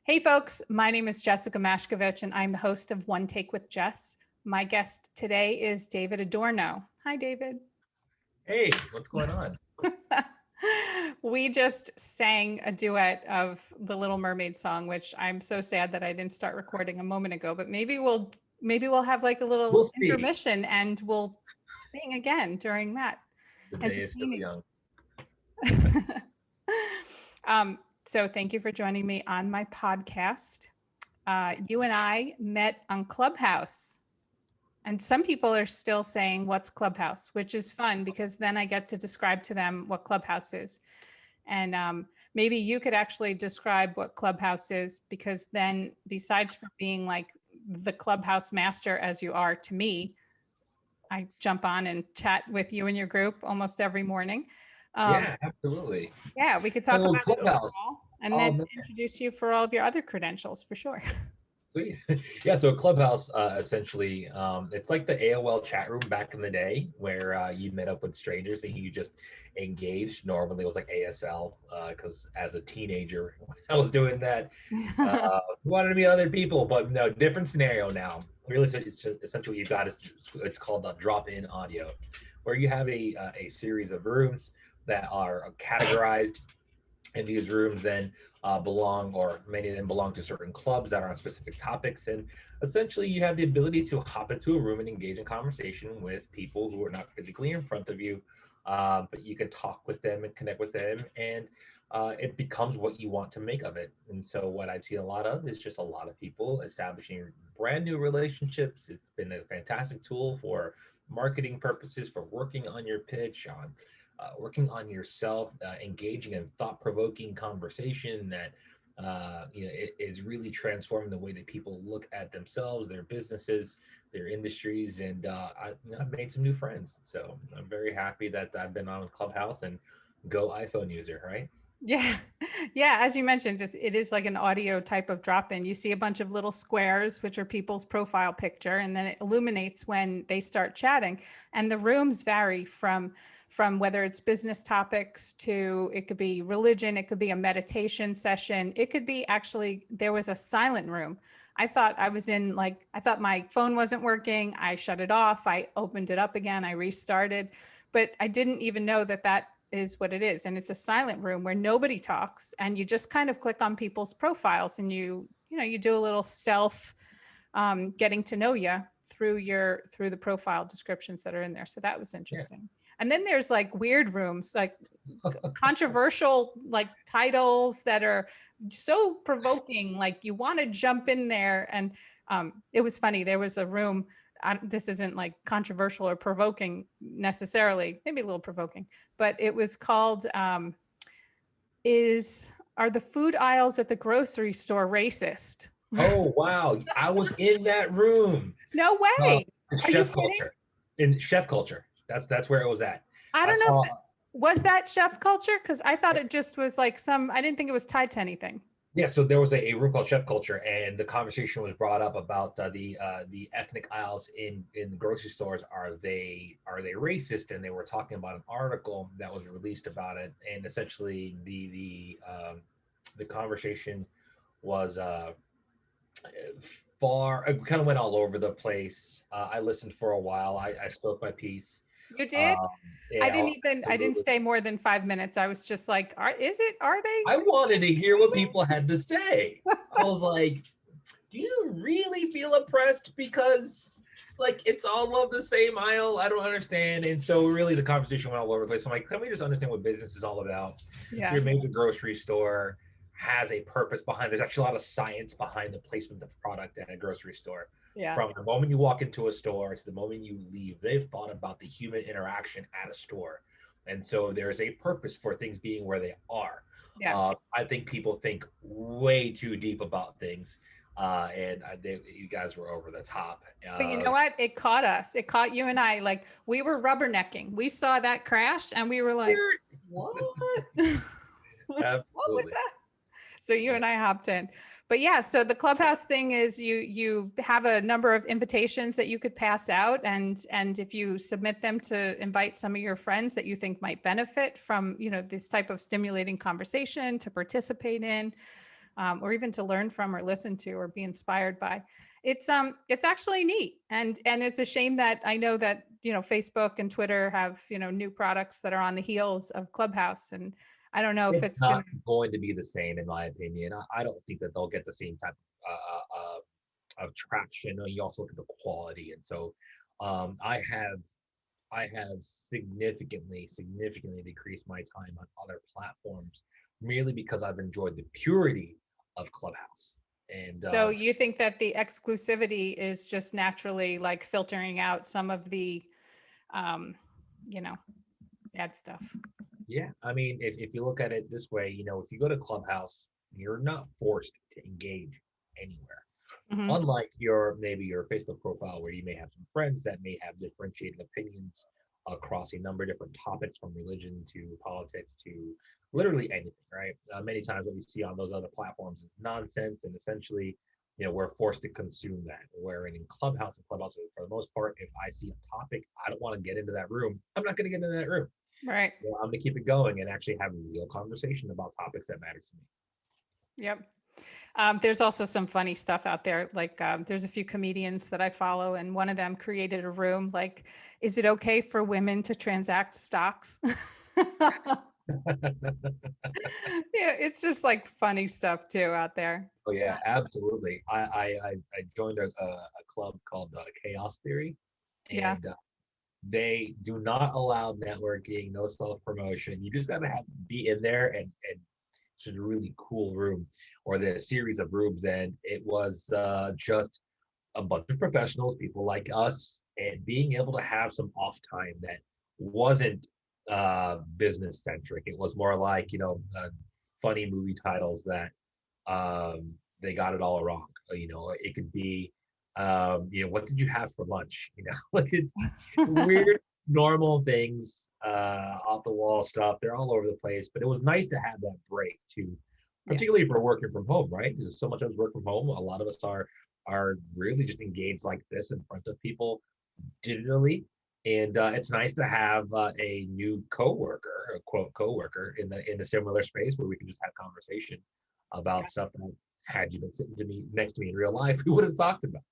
Hey folks, my name is Jessica Mashkovich and I'm the host of One Take with Jess. My guest today is David Adorno. Hi, David. Hey, what's going on? We just sang a duet of the Little Mermaid song, which I'm so sad that I didn't start recording a moment ago, but maybe we'll have like a We'll little see. intermission and we'll sing again during that. The day is still Entertaining. young. So thank you for joining me on my podcast. You and I met on Clubhouse. And some people are still saying, what's Clubhouse? Which is fun because then I get to describe to them what Clubhouse is. And maybe you could actually describe what Clubhouse is, because then besides from being like the Clubhouse master as you are to me, I jump on and chat with you and your group almost every morning. Um, Yeah, absolutely. yeah, we could talk So about it Clubhouse. overall and Oh then man, introduce you for all of your other credentials for sure. sweet. Yeah, so Clubhouse essentially it's like the AOL chat room back in the day where you met up with strangers and you just engaged. Normally it was like ASL because as a teenager I was doing that. Wanted to meet other people, but no, different scenario now. Really, it's essentially what you've got is it's called drop-in audio, where you have a series of rooms that are categorized, and these rooms then belong, or many of them belong to certain clubs that are on specific topics. And essentially, you have the ability to hop into a room and engage in conversation with people who are not physically in front of you, but you can talk with them and connect with them, and it becomes what you want to make of it. And so, what I've seen a lot of is just a lot of people establishing brand new relationships. It's been a fantastic tool for marketing purposes, for working on your pitch, on working on yourself, engaging in thought-provoking conversation that it is really transforming the way that people look at themselves, their businesses, their industries, and I've made some new friends. So I'm very happy that I've been on Clubhouse, and go iPhone user, right? Yeah. Yeah. As you mentioned, it is like an audio type of drop in. You see a bunch of little squares, which are people's profile picture, and then it illuminates when they start chatting. And the rooms vary from whether it's business topics to, it could be religion, it could be a meditation session. It could be actually, there was a silent room. I thought I thought my phone wasn't working. I shut it off. I opened it up again. I restarted, but I didn't even know that is what it is. And it's a silent room where nobody talks, and you just kind of click on people's profiles and you do a little stealth getting to know you through the profile descriptions that are in there. So that was Yeah. interesting. And then there's like weird rooms, like controversial like titles that are so provoking, like you want to jump in there. And it was funny, there was a room, this isn't like controversial or provoking necessarily, maybe a little provoking, but it was called is are the food aisles at the grocery store racist? Oh wow, I was in that room. No Uh, way. Are you chef kidding? culture, in chef culture. That's where it was at. I I don't know if saw. was that chef culture, because I thought it just was like I didn't think it was tied to anything. Yeah, so there was a room called Chef Culture, and the conversation was brought up about the ethnic aisles in grocery stores. Are they racist? And they were talking about an article that was released about it, and essentially the conversation was far. It kind of went all over the place. I listened for a while. I spoke my piece. You did? Um, yeah, I didn't absolutely. stay more than 5 minutes. I was just like, are they I wanted to hear what really? people had to say. I was like, do you really feel oppressed because like it's all of the same aisle? I don't understand. And so really the conversation went all over the place. I'm like, can we just understand what business is all about? Yeah. Your major grocery store has a purpose behind. There's actually a lot of science behind the placement of product at a grocery store. Yeah. From the moment you walk into a store to the moment you leave, they've thought about the human interaction at a store. And so there is a purpose for things being where they are. Yeah. I think people think way too deep about things, and you guys were over the top. But you know what? It caught us. It caught you and I. Like we were rubbernecking. We saw that crash and we were like, what? Like, what was Absolutely. that? So you Yeah. and I hopped in. But yeah, so the Clubhouse thing is you have a number of invitations that you could pass out, and if you submit them to invite some of your friends that you think might benefit from, this type of stimulating conversation to participate in, or even to learn from or listen to or be inspired by. It's actually neat, and it's a shame that I know that Facebook and Twitter have new products that are on the heels of Clubhouse, and I don't know if It's it's not gonna. going to be the same, in my opinion. I don't think that they'll get the same type of traction. You also look at the quality, and so I have significantly decreased my time on other platforms merely because I've enjoyed the purity of Clubhouse. And So you think that the exclusivity is just naturally like filtering out some of the, um, you know, bad stuff? yeah, I mean, if you look at it this way, if you go to Clubhouse, you're not forced to engage anywhere. Hmm. Unlike maybe your Facebook profile, where you may have some friends that may have differentiating opinions across a number of different topics, from religion to politics to literally anything, right? Many times what we see on those other platforms is nonsense, and essentially, we're forced to consume that. Wherein in Clubhouse, for the most part, if I see a topic I don't want to get into that room, I'm not going to get into that room. Right. I'm going to keep it going and actually have a real conversation about topics that matter to me. Yep. There's also some funny stuff out there. Like there's a few comedians that I follow, and one of them created a room like, is it okay for women to transact stocks? Yeah, it's just like funny stuff too out there. Oh So, yeah, absolutely. I joined a club called Chaos Theory, yeah. and they do not allow networking, no self promotion. You just gotta have be in there, and it's just a really cool room, or the series of rooms, and it was just a bunch of professionals, people like us, and being able to have some off time that wasn't business centric. It was more like funny movie titles that they got it all wrong. It could be, what did you have for lunch? Like it's weird, normal things, off the wall stuff. They're all over the place, but it was nice to have that break too, Yeah. particularly if we're working from home, right? There's so much of us work from home. A lot of us are really just engaged like this in front of people digitally. And it's nice to have a new coworker, a quote coworker, in a similar space where we can just have conversation about stuff that, had you been sitting to me next to me in real life, we would have talked about.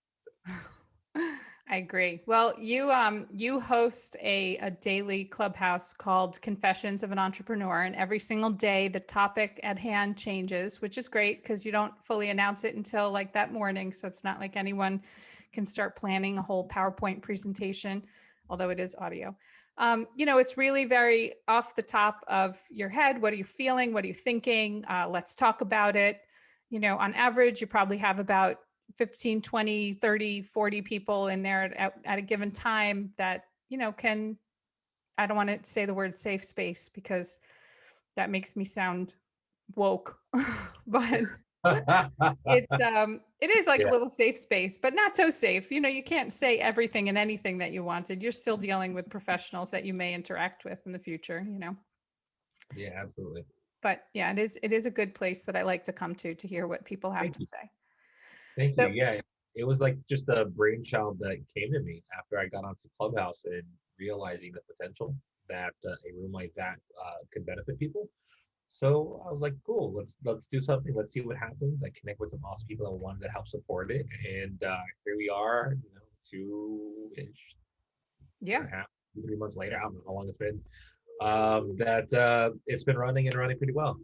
I agree. Well, you host a daily clubhouse called Confessions of an Entrepreneur, and every single day the topic at hand changes, which is great because you don't fully announce it until like that morning. So it's not like anyone can start planning a whole PowerPoint presentation, although it is audio. It's really very off the top of your head. What are you feeling? What are you thinking? Let's talk about it. On average, you probably have about 15, 20, 30, 40 people in there at a given time that, can, I don't want to say the word safe space because that makes me sound woke, but it is like a Yeah, little safe space, but not so safe. You can't say everything and anything that you wanted. You're still dealing with professionals that you may interact with in the future. yeah, absolutely. But yeah, it is a good place that I like to come to hear what people have Thank to you. say. Thank you. So Yeah, it was like just a brainchild that came to me after I got onto Clubhouse and realizing the potential that a room like that could benefit people. So I was like, cool, let's do something. Let's see what happens. I connect with some awesome people that wanted to help support it, and here we are. 2-ish, yeah. 2.5, 3 months later. I don't know how long it's been. That it's been running and running pretty well.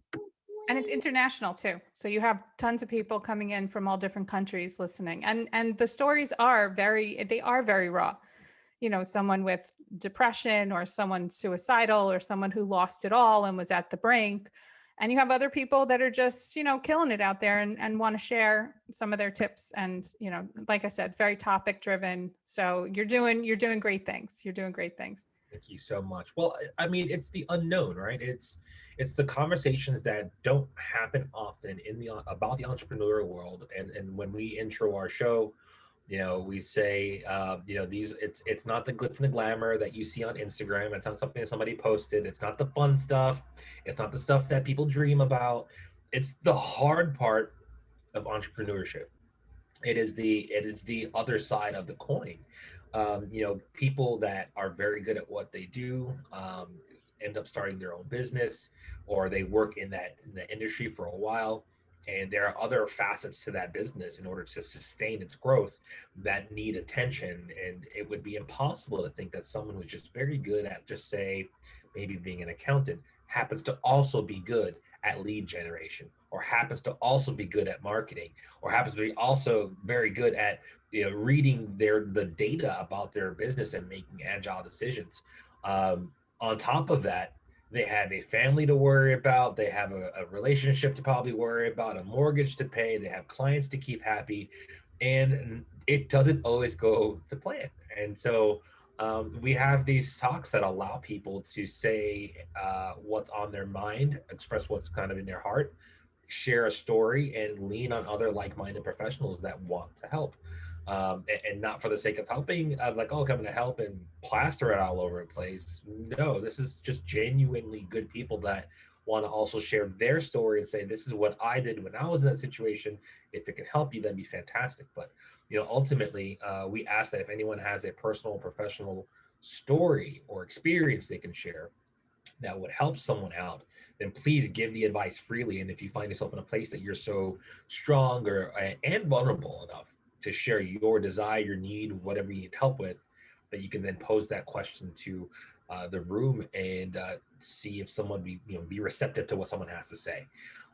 And it's international too. So you have tons of people coming in from all different countries listening. And the stories they are very raw. Someone with depression or someone suicidal or someone who lost it all and was at the brink. And you have other people that are just, killing it out there and want to share some of their tips. And, like I said, very topic driven. So you're doing great things. You're doing great things. Thank you so much. Well, I mean, it's the unknown, right? It's the conversations that don't happen often in the about the entrepreneurial world. And when we intro our show, we say, these it's not the glitz and the glamour that you see on Instagram. It's not something that somebody posted. It's not the fun stuff. It's not the stuff that people dream about. It's the hard part of entrepreneurship. It is the other side of the coin. People that are very good at what they do end up starting their own business, or they work in the industry for a while, And there are other facets to that business in order to sustain its growth that need attention. And it would be impossible to think that someone who's just very good at, just say, maybe being an accountant, happens to also be good at lead generation, or happens to also be good at marketing, or happens to be also very good at, reading the data about their business and making agile decisions. On top of that, they have a family to worry about, they have a relationship to probably worry about, a mortgage to pay, they have clients to keep happy, and it doesn't always go to plan. And so we have these talks that allow people to say what's on their mind, express what's kind of in their heart, share a story, and lean on other like-minded professionals that want to help. And not for the sake of helping, like, oh, I'm going to help and plaster it all over the place. No, this is just genuinely good people that want to also share their story and say, this is what I did when I was in that situation. If it can help you, that'd be fantastic. But, ultimately, we ask that if anyone has a personal, professional story or experience they can share that would help someone out, then please give the advice freely. And if you find yourself in a place that you're so strong and vulnerable enough to share your desire, your need, whatever you need help with, that you can then pose that question to the room and see if someone be receptive to what someone has to say.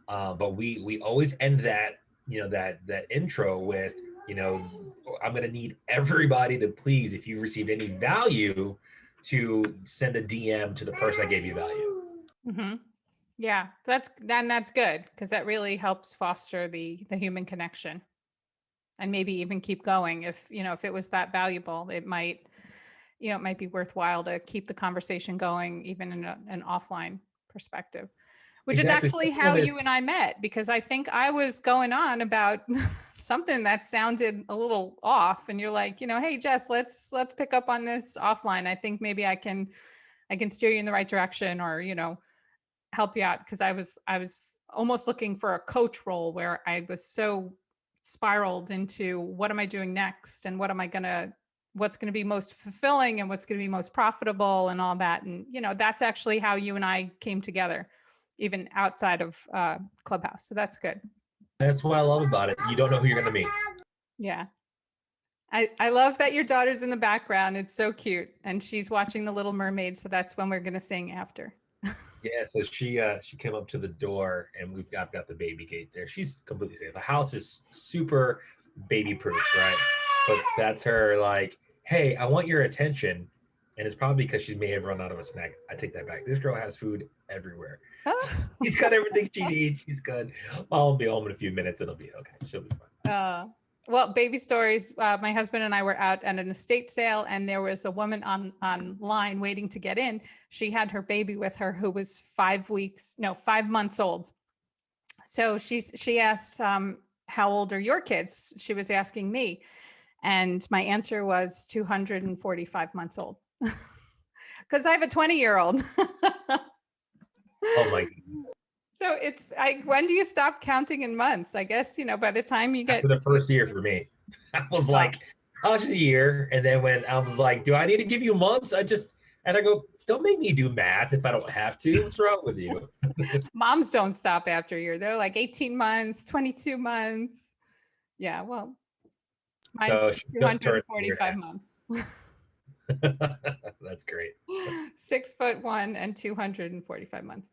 But we always end that that intro with I'm going to need everybody to please, if you received any value, to send a DM to the person that gave you value. Mm-hmm. Yeah, that's good, because that really helps foster the human connection, and maybe even keep going. If if it was that valuable, it might it might be worthwhile to keep the conversation going, even in an offline perspective, which is Exactly. actually how you and I met, because I think I was going on about something that sounded a little off, and you're like, hey Jess, let's pick up on this offline. I think maybe I can steer you in the right direction, or help you out, because I was almost looking for a coach role, where I was so spiraled into what am I doing next, and what's going to be most fulfilling, and what's going to be most profitable, and all that. And that's actually how you and I came together, even outside of Clubhouse. So that's good. That's what I love about it. You don't know who you're going to meet. Yeah. I love that your daughter's in the background. It's so cute. And she's watching The Little Mermaid. So that's when we're going to sing after. Yeah, so she came up to the door, and I've got the baby gate there. She's completely safe. The house is super baby proof, right? But that's her like, hey, I want your attention. And it's probably because she may have run out of a snack. I take that back. This girl has food everywhere. She's got everything she needs. She's good. I'll be home in a few minutes. It'll be okay. She'll be fine. Well, baby stories. My husband and I were out at an estate sale, and there was a woman online waiting to get in. She had her baby with her, who was 5 months old. So she asked, how old are your kids? She was asking me. And my answer was 245 months old. Because I have a 20-year-old. Oh my God. So when do you stop counting in months? I guess, by the time you get After the first year for me, I was like, just a year. And then when I was like, do I need to give you months? I go, don't make me do math if I don't have to. What's wrong with you? Moms don't stop after a year. They're like 18 months, 22 months. Yeah, well, mine's So 245 months. That's great. 6'1" and 245 months.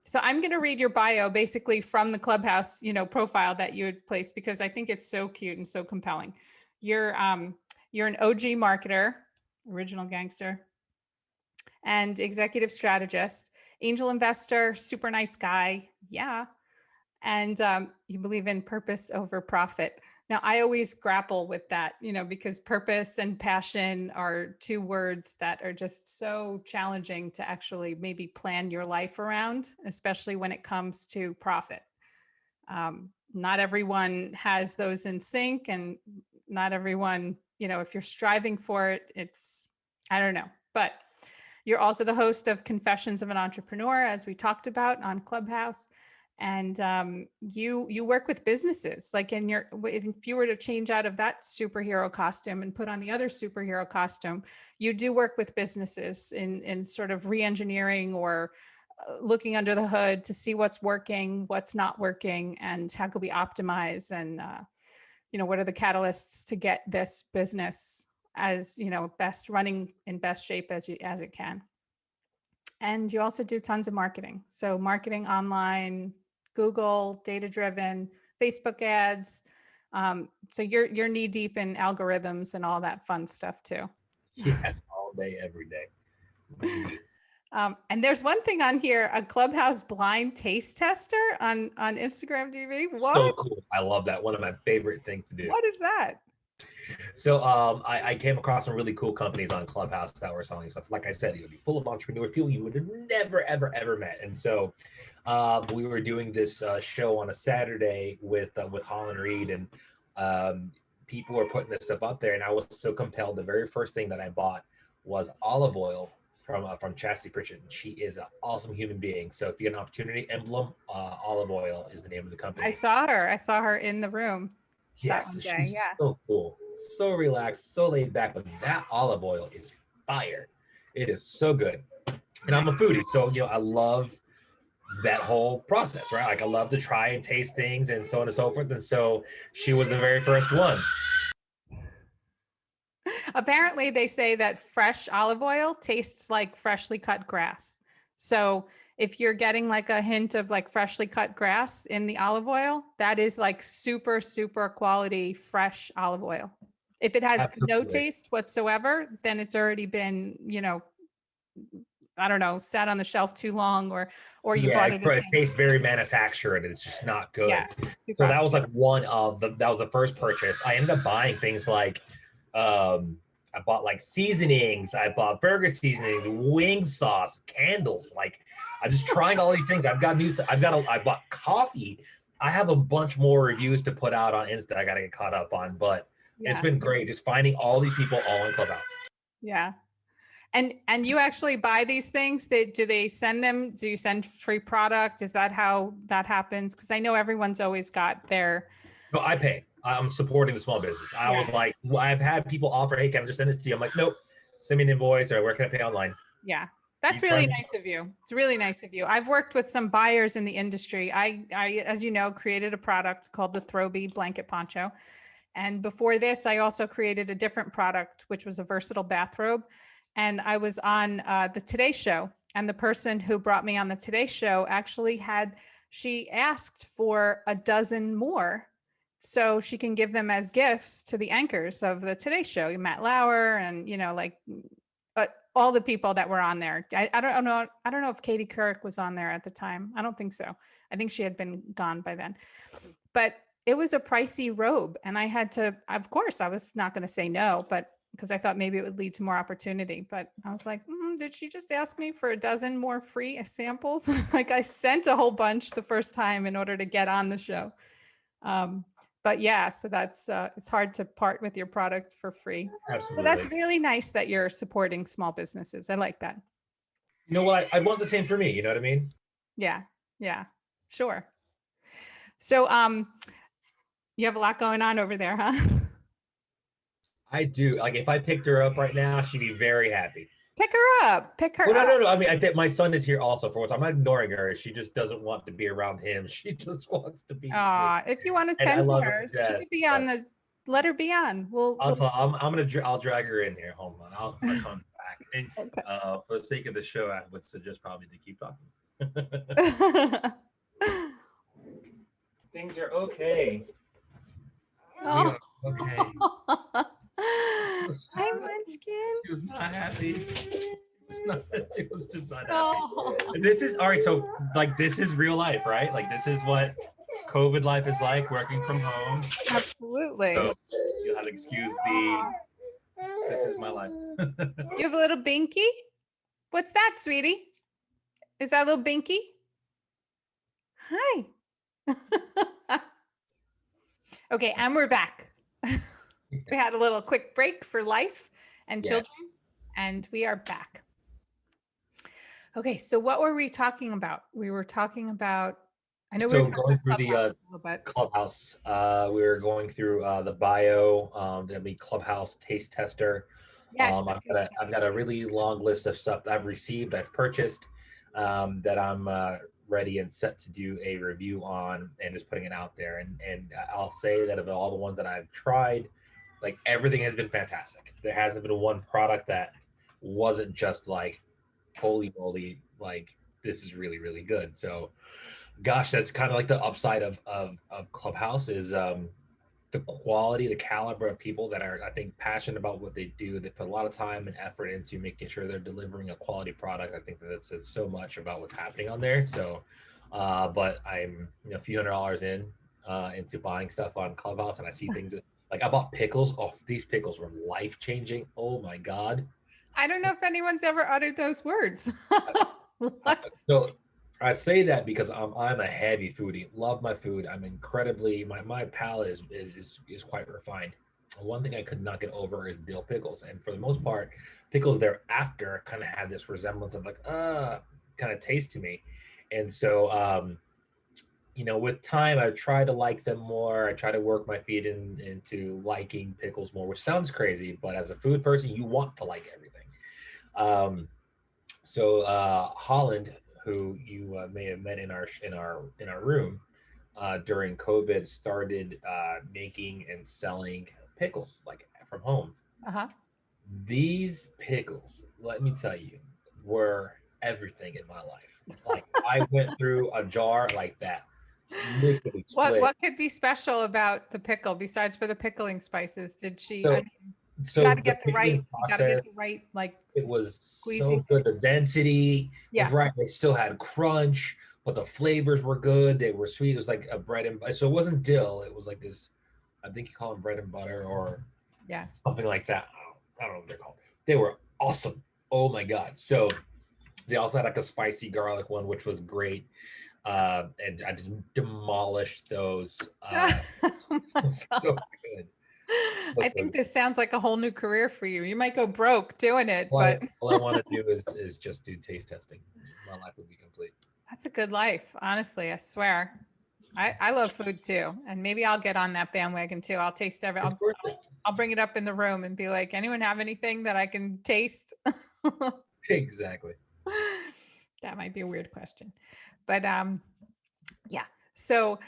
So I'm going to read your bio basically from the Clubhouse, profile that you had placed, because I think it's so cute and so compelling. You're an OG marketer, original gangster, and executive strategist, angel investor, super nice guy. Yeah. And you believe in purpose over profit. Now, I always grapple with that, because purpose and passion are two words that are just so challenging to actually maybe plan your life around, especially when it comes to profit. Not everyone has those in sync, and not everyone, if you're striving for it, I don't know. But you're also the host of Confessions of an Entrepreneur, as we talked about on Clubhouse. And you work with businesses, like if you were to change out of that superhero costume and put on the other superhero costume, you do work with businesses in sort of re-engineering or looking under the hood to see what's working, what's not working, and how could we optimize, and what are the catalysts to get this business as best running in best shape as it can. And you also do tons of marketing. So marketing online, Google, data driven, Facebook ads. So you're knee deep in algorithms and all that fun stuff too. Yes, all day, every day. And there's one thing on here, a Clubhouse blind taste tester on Instagram TV. What? So cool. I love that. One of my favorite things to do. What is that? So I came across some really cool companies on Clubhouse that were selling stuff. Like I said, it would be full of entrepreneurs, people you would have never, ever met. And so we were doing this show on a Saturday with Holland Reed, and people were putting this stuff up there. And I was so compelled. The very first thing that I bought was olive oil from Chastity Pritchett. She is an awesome human being. So if you get an opportunity, Emblem Olive Oil is the name of the company. I saw her in the room. Yes, she's so cool, so relaxed, so laid back. But that olive oil is fire. It is so good. And I'm a foodie, so I love that whole process, right? Like I love to try and taste things and so on and so forth. And so she was the very first one. Apparently, they say that fresh olive oil tastes like freshly cut grass. So if you're getting like a hint of like freshly cut grass in the olive oil, that is like super, super quality fresh olive oil. If it has Absolutely. no taste whatsoever, then it's already been, I don't know, sat on the shelf too long, or you bought it. It tastes very manufactured. It's just not good. Yeah, so that was like that was the first purchase. I ended up buying things like, I bought like seasonings. I bought burger seasonings, wing sauce, candles. Like I'm just trying all these things. I've got news. I bought coffee. I have a bunch more reviews to put out on Insta. I got to get caught up on, but it's been great just finding all these people all in Clubhouse. Yeah. And you actually buy these things? Do they send them? Do you send free product? Is that how that happens? Because I know everyone's always got their. No, I pay. I'm supporting the small business. I was like, I've had people offer, hey, can I just send this to you? I'm like, nope, send me an invoice, or where can I pay online? Yeah, that's really nice of you. It's really nice of you. I've worked with some buyers in the industry. I as you know, created a product called the Throwbie blanket poncho. And before this, I also created a different product, which was a versatile bathrobe. And I was on the Today Show. And the person who brought me on the Today Show actually she asked for a dozen more, so she can give them as gifts to the anchors of the Today Show, Matt Lauer, and all the people that were on there. I don't know if Katie Couric was on there at the time. I don't think so. I think she had been gone by then. But it was a pricey robe, and I had to. Of course, I was not going to say no, but because I thought maybe it would lead to more opportunity. But I was like, did she just ask me for a dozen more free samples? Like I sent a whole bunch the first time in order to get on the show. But yeah, so that's it's hard to part with your product for free. Absolutely. So that's really nice that you're supporting small businesses. I like that. You know what? I want the same for me. You know what I mean? Yeah. Sure. So you have a lot going on over there, huh? I do. Like if I picked her up right now, she'd be very happy. Pick her up. No. I mean, I think my son is here also for once. I'm not ignoring her. She just doesn't want to be around him. She just wants to be. If you want to tend to her, she could be on the. Let her be on. I'll drag her in here. Hold on. I'll come back. And for the sake of the show, I would suggest probably to keep talking. Things are okay. Oh. Okay. Hi, Munchkin. She was not happy. She was just not happy. Oh. This is all right. So, like, this is real life, right? Like, this is what COVID life is like, working from home. Absolutely. So you'll have to excuse this is my life. You have a little binky? What's that, sweetie? Is that a little binky? Hi. Okay, and we're back. We had a little quick break for life and children, and we are back. Okay, so what were we talking about? We were talking about, I know we were going through the Clubhouse. We were going through the bio, the Clubhouse taste tester. Yes, I've got a really long list of stuff that I've received, I've purchased. that I'm ready and set to do a review on and just putting it out there. And I'll say that of all the ones that I've tried, like everything has been fantastic. There hasn't been one product that wasn't just like, holy moly, like this is really, really good. So gosh, that's kind of like the upside of Clubhouse is the quality, the caliber of people that are, I think, passionate about what they do. They put a lot of time and effort into making sure they're delivering a quality product. I think that says so much about what's happening on there. So, but I'm a few $100s in into buying stuff on Clubhouse, and I see things that, like I bought pickles. Oh, these pickles were life changing. Oh my god. I don't know if anyone's ever uttered those words. What? So I say that because I'm a heavy foodie. Love my food. I'm incredibly my palate is quite refined. One thing I could not get over is dill pickles, and for the most part, pickles thereafter kind of had this resemblance of like kind of taste to me, and so with time I try to like them more. I try to work my feet into liking pickles more, which sounds crazy, but as a food person, you want to like everything. Um, so Holland, who you may have met in our room during COVID, started making and selling pickles like from home. Uh-huh. These pickles, let me tell you, were everything in my life. Like I went through a jar like that, literally What split. what could be special about the pickle besides for the pickling spices? Did she, I So mean, so the pickling you got to get process, the right, like it was squeezing. so good. The density was Yeah. right. They still had crunch, but the flavors were good. They were sweet. It was like a bread and so it wasn't dill. It was like this. I think you call them bread and butter or Yeah. something like that. I don't know what they're called. They were awesome. Oh my god. So they also had like a spicy garlic one, which was great. And I demolished those. Oh my So gosh. good. I So think this sounds like a whole new career for you. You might go broke doing it, all I, but all I want to do is just do taste testing. My life would be complete. that's a good life. Honestly, I swear. I love food too. And maybe I'll get on that bandwagon too. I'll taste It's worth it. I'll bring it up in the room and be like, anyone have anything that I can taste? Exactly. That might be a weird question. But yeah. So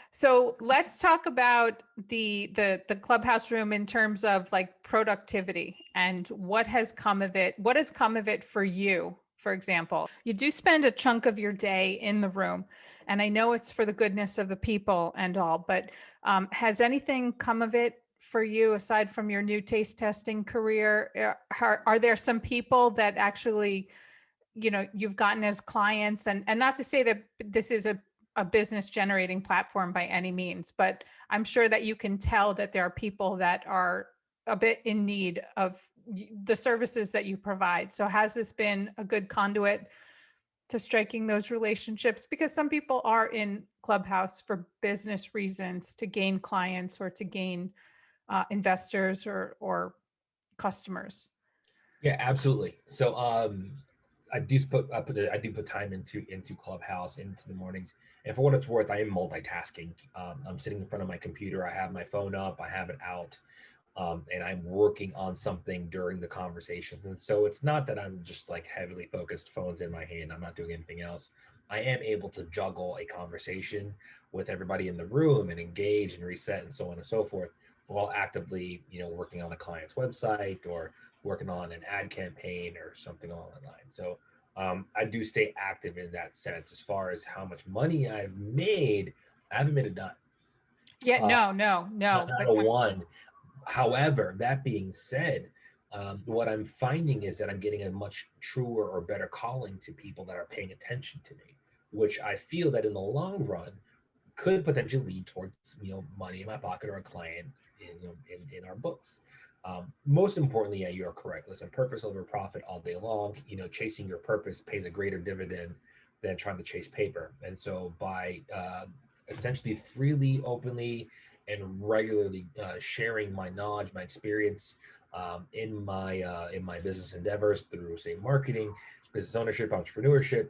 let's talk about the clubhouse room in terms of like productivity and what has come of it. What has come of it for you? For example, you do spend a chunk of your day in the room, and I know it's for the goodness of the people and all, but has anything come of it for you aside from your new taste testing career? Are there some people that actually you've gotten as clients, and not to say that this is a business generating platform by any means, but I'm sure that you can tell that there are people that are a bit in need of the services that you provide. So has this been a good conduit to striking those relationships? Because some people are in Clubhouse for business reasons, to gain clients or to gain investors or customers. Yeah, absolutely. So I do put time into Clubhouse into the mornings, and for what it's worth, I am multitasking. I'm sitting in front of my computer. I have my phone up. I have it out. And I'm working on something during the conversation. And so it's not that I'm just like heavily focused, phones in my hand, I'm not doing anything else. I am able to juggle a conversation with everybody in the room and engage and reset and so on and so forth while actively, working on a client's website or working on an ad campaign or something along that line. So I do stay active in that sense. As far as how much money I've made, I haven't made a dime. Yeah, Uh, not, no, not but a one. However, that being said, what I'm finding is that I'm getting a much truer or better calling to people that are paying attention to me, which I feel that in the long run could potentially lead towards money in my pocket or a client in our books. Most importantly, yeah, you're correct. Listen, purpose over profit all day long. Chasing your purpose pays a greater dividend than trying to chase paper. And so by essentially freely, openly, and regularly sharing my knowledge, my experience in my business endeavors through, say, marketing, business ownership, entrepreneurship,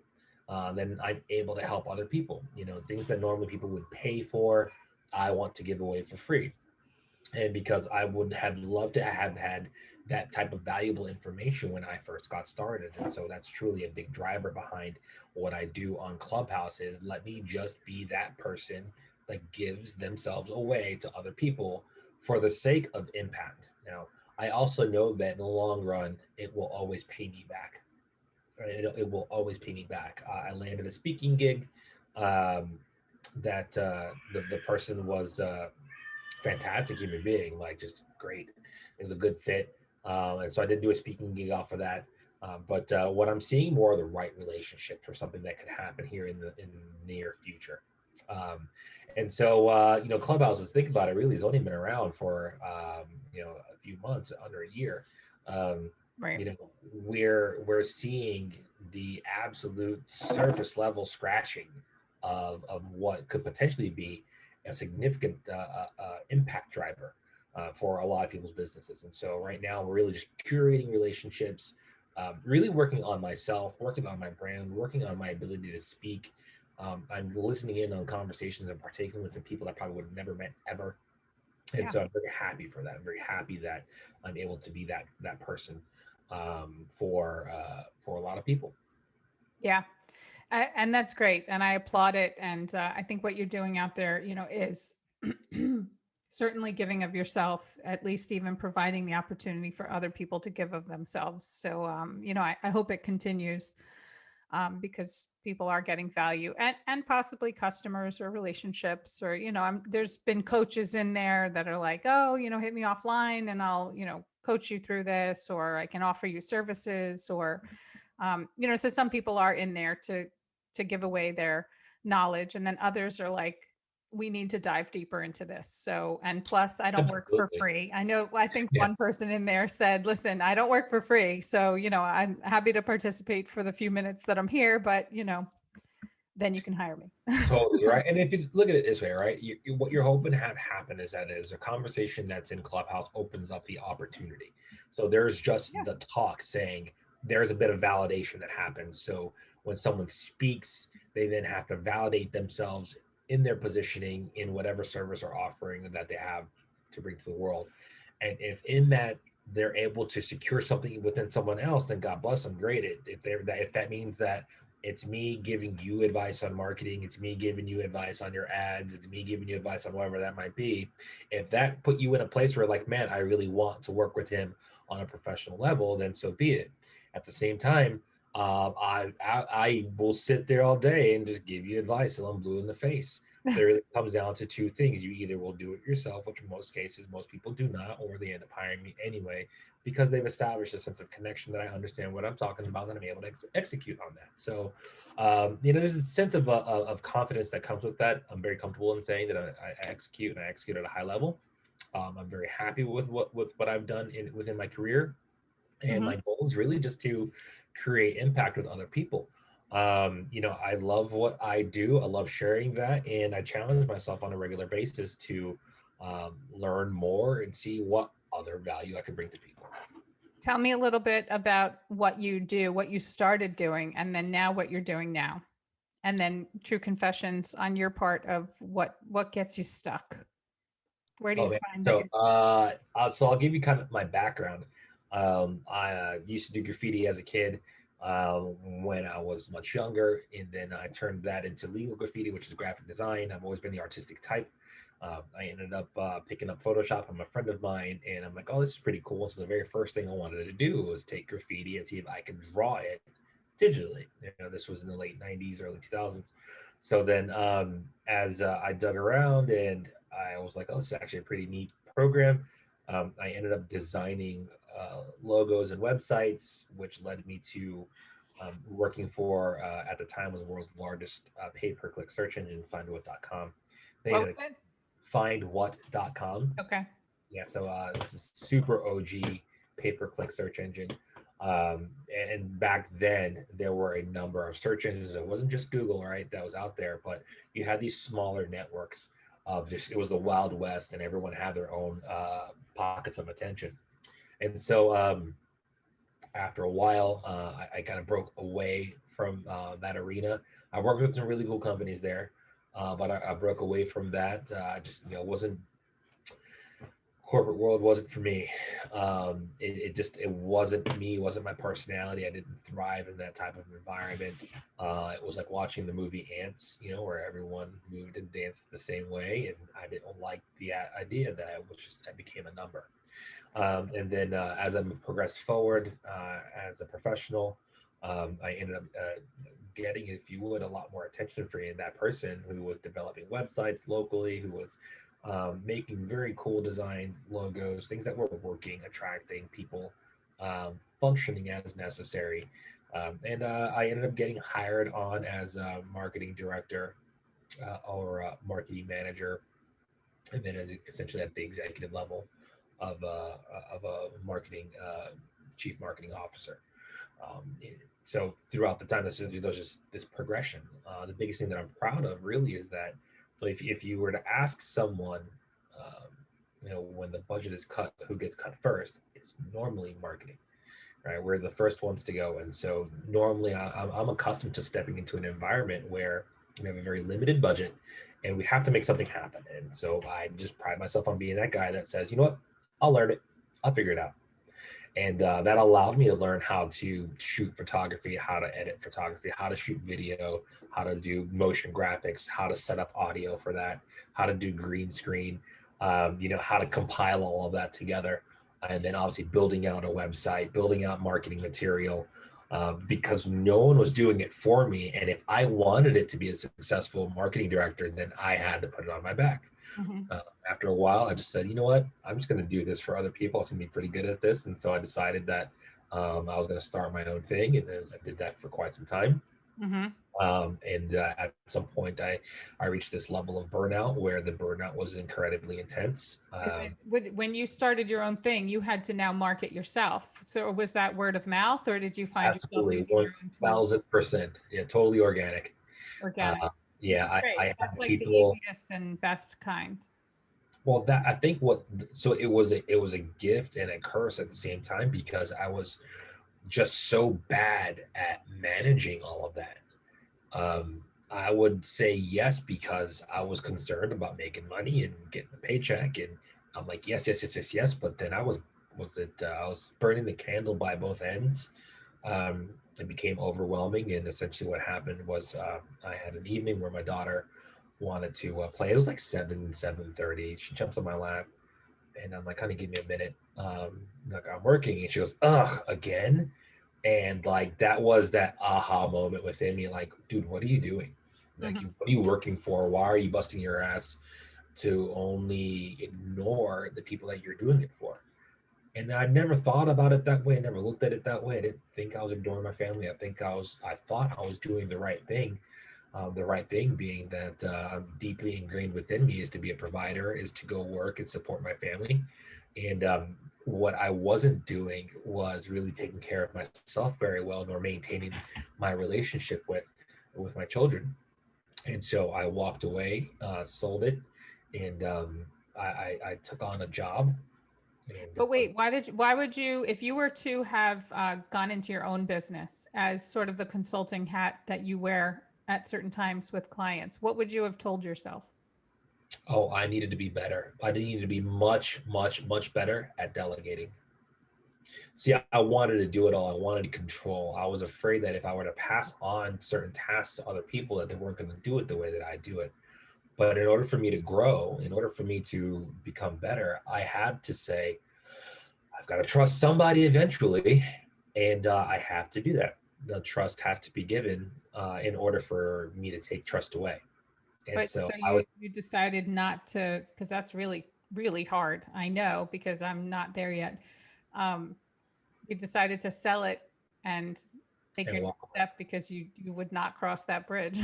then I'm able to help other people. Things that normally people would pay for, I want to give away for free. And because I would have loved to have had that type of valuable information when I first got started. And so that's truly a big driver behind what I do on Clubhouse is let me just be that person that gives themselves away to other people for the sake of impact. Now, I also know that in the long run, it will always pay me back. Right? It will always pay me back. I landed a speaking gig um, that the person was fantastic human being, like just great. It was a good fit, and so I did do a speaking gig off of that. But what I'm seeing more are the right relationships or something that could happen here in the near future. Um, and so Clubhouses, think about it, really has only been around for a few months, under a year. Um, Right. we're seeing the absolute surface level scratching of what could potentially be a significant impact driver for a lot of people's businesses. And so right now we're really just curating relationships, really working on myself, working on my brand, working on my ability to speak. I'm listening in on conversations and partaking with some people that probably would have never met ever. And Yeah. so I'm very happy for that. I'm very happy that I'm able to be that person for a lot of people. Yeah. And that's great. And I applaud it. And I think what you're doing out there, is certainly giving of yourself, at least even providing the opportunity for other people to give of themselves. So, I hope it continues because people are getting value and possibly customers or relationships or, there's been coaches in there that are like, oh, hit me offline and I'll, coach you through this, or I can offer you services or, so some people are in there to give away their knowledge, and then others are like, we need to dive deeper into this. So, and plus I don't work for Absolutely. free. I think Yeah. one person in there said, listen, I don't work for free, so I'm happy to participate for the few minutes that I'm here, but then you can hire me. Totally right. And if you look at it this way, right, what you're hoping to have happen is that is a conversation that's in Clubhouse opens up the opportunity. So there's just Yeah. the talk saying there's a bit of validation that happens. So when someone speaks, they then have to validate themselves in their positioning in whatever service or offering that they have to bring to the world. And if in that they're able to secure something within someone else, then God bless them. Great. If that means that it's me giving you advice on marketing, it's me giving you advice on your ads, it's me giving you advice on whatever that might be. If that put you in a place where like, man, I really want to work with him on a professional level, then so be it. At the same time, I will sit there all day and just give you advice until I'm blue in the face. But it really comes down to two things. You either will do it yourself, which in most cases most people do not, or they end up hiring me anyway because they've established a sense of connection that I understand what I'm talking about and I'm able to execute on that. So, there's a sense of confidence that comes with that. I'm very comfortable in saying that I execute and I execute at a high level. I'm very happy with what I've done within my career, and Hmm. my goal is really just to create impact with other people. I love what I do. I love sharing that, and I challenge myself on a regular basis to learn more and see what other value I can bring to people. Tell me a little bit about what you do, what you started doing, and then now what you're doing now. And then true confessions on your part of what gets you stuck. Where do you Oh man. find that So, you're I'll give you kind of my background. I used to do graffiti as a kid when I was much younger, and then I turned that into legal graffiti, which is graphic design. I've always been the artistic type. I ended up picking up Photoshop from a friend of mine, and I'm like, oh, this is pretty cool. So the very first thing I wanted to do was take graffiti and see if I could draw it digitally. This was in the late '90s, early 2000s. So then, as I dug around and I was like, oh, this is actually a pretty neat program. I ended up designing logos and websites, which led me to working for, at the time, was the world's largest pay-per-click search engine, findwhat.com. They what had was it? findwhat.com. Okay. Yeah, so this is super OG pay-per-click search engine. And back then, there were a number of search engines. It wasn't just Google, right, that was out there, but you had these smaller networks of just, it was the Wild West, and everyone had their own pockets of attention. And so after a while, I kind of broke away from that arena. I worked with some really cool companies there, but I broke away from that. I just wasn't Corporate world wasn't for me. It wasn't me. It wasn't my personality. I didn't thrive in that type of environment. It was like watching the movie Ants, you know, where everyone moved and danced the same way, and I didn't like the idea that I became a number. And then as I progressed forward as a professional, I ended up getting, if you would, a lot more attention for that person who was developing websites locally, who was making very cool designs, logos, things that were working, attracting people, functioning as necessary. And I ended up getting hired on as a marketing director or a marketing manager, and then essentially at the executive level of a marketing chief marketing officer. Um, so throughout the time, there's just this progression. The biggest thing that I'm proud of really is that, so if you were to ask someone, um, you know, when the budget is cut, who gets cut first, it's normally marketing, right? We're the first ones to go. And so normally I'm accustomed to stepping into an environment where we have a very limited budget and we have to make something happen. And so I just pride myself on being that guy that says, you know what, I'll learn it, I'll figure it out. And that allowed me to learn how to shoot photography, how to edit photography, how to shoot video, how to do motion graphics, how to set up audio for that, how to do green screen, you know, how to compile all of that together. And then obviously building out a website, building out marketing material, because no one was doing it for me. And if I wanted it to be a successful marketing director, then I had to put it on my back. Mhm. After a while, I just said, you know what? I'm just going to do this for other people. I'm going to be pretty good at this. And so I decided that I was going to start my own thing. And then I did that for quite some time. Mhm. And at some point, I reached this level of burnout where the burnout was incredibly intense. Is it when you started your own thing, you had to now market yourself? So was that word of mouth, or did you find yourself Absolutely, using your own tools? 1000%. Yeah, totally organic. Organic, Uh, which yeah, is great. I That's had like the people. easiest and best kind. Well, that I think what so it was a gift and a curse at the same time because I was just so bad at managing all of that. I would say yes because I was concerned about making money and getting a paycheck, and I'm like yes, yes, yes, yes, yes. But then I was burning the candle by both ends. It became overwhelming, and essentially what happened was I had an evening where my daughter wanted to play. It was like 7:30. She jumps on my lap, and I'm like, honey, give me a minute. Like I'm working, and she goes, ugh, again. And like that was that aha moment within me, like, dude, what are you doing? Like, Mhm. what are you working for? Why are you busting your ass to only ignore the people that you're doing it for? And I never thought about it that way. I never looked at it that way. I didn't think I was ignoring my family. I thought I was doing the right thing. The right thing being that deeply ingrained within me is to be a provider, is to go work and support my family. And what I wasn't doing was really taking care of myself very well, nor maintaining my relationship with my children. And so I walked away, sold it, and I took on a job. And But wait, why would you, if you were to have gone into your own business as sort of the consulting hat that you wear at certain times with clients, what would you have told yourself? oh, I needed to be better. I needed to be much, much, much better at delegating. See, I wanted to do it all. I wanted control. I was afraid that if I were to pass on certain tasks to other people, that they weren't going to do it the way that I do it. But in order for me to grow, in order for me to become better, I had to say, I've got to trust somebody eventually, and I have to do that. The trust has to be given in order for me to take trust away. And But so so I would, you decided not to, because that's really hard. I know because I'm not there yet. Um, you decided to sell it and take and your next walk away. step because you would not cross that bridge.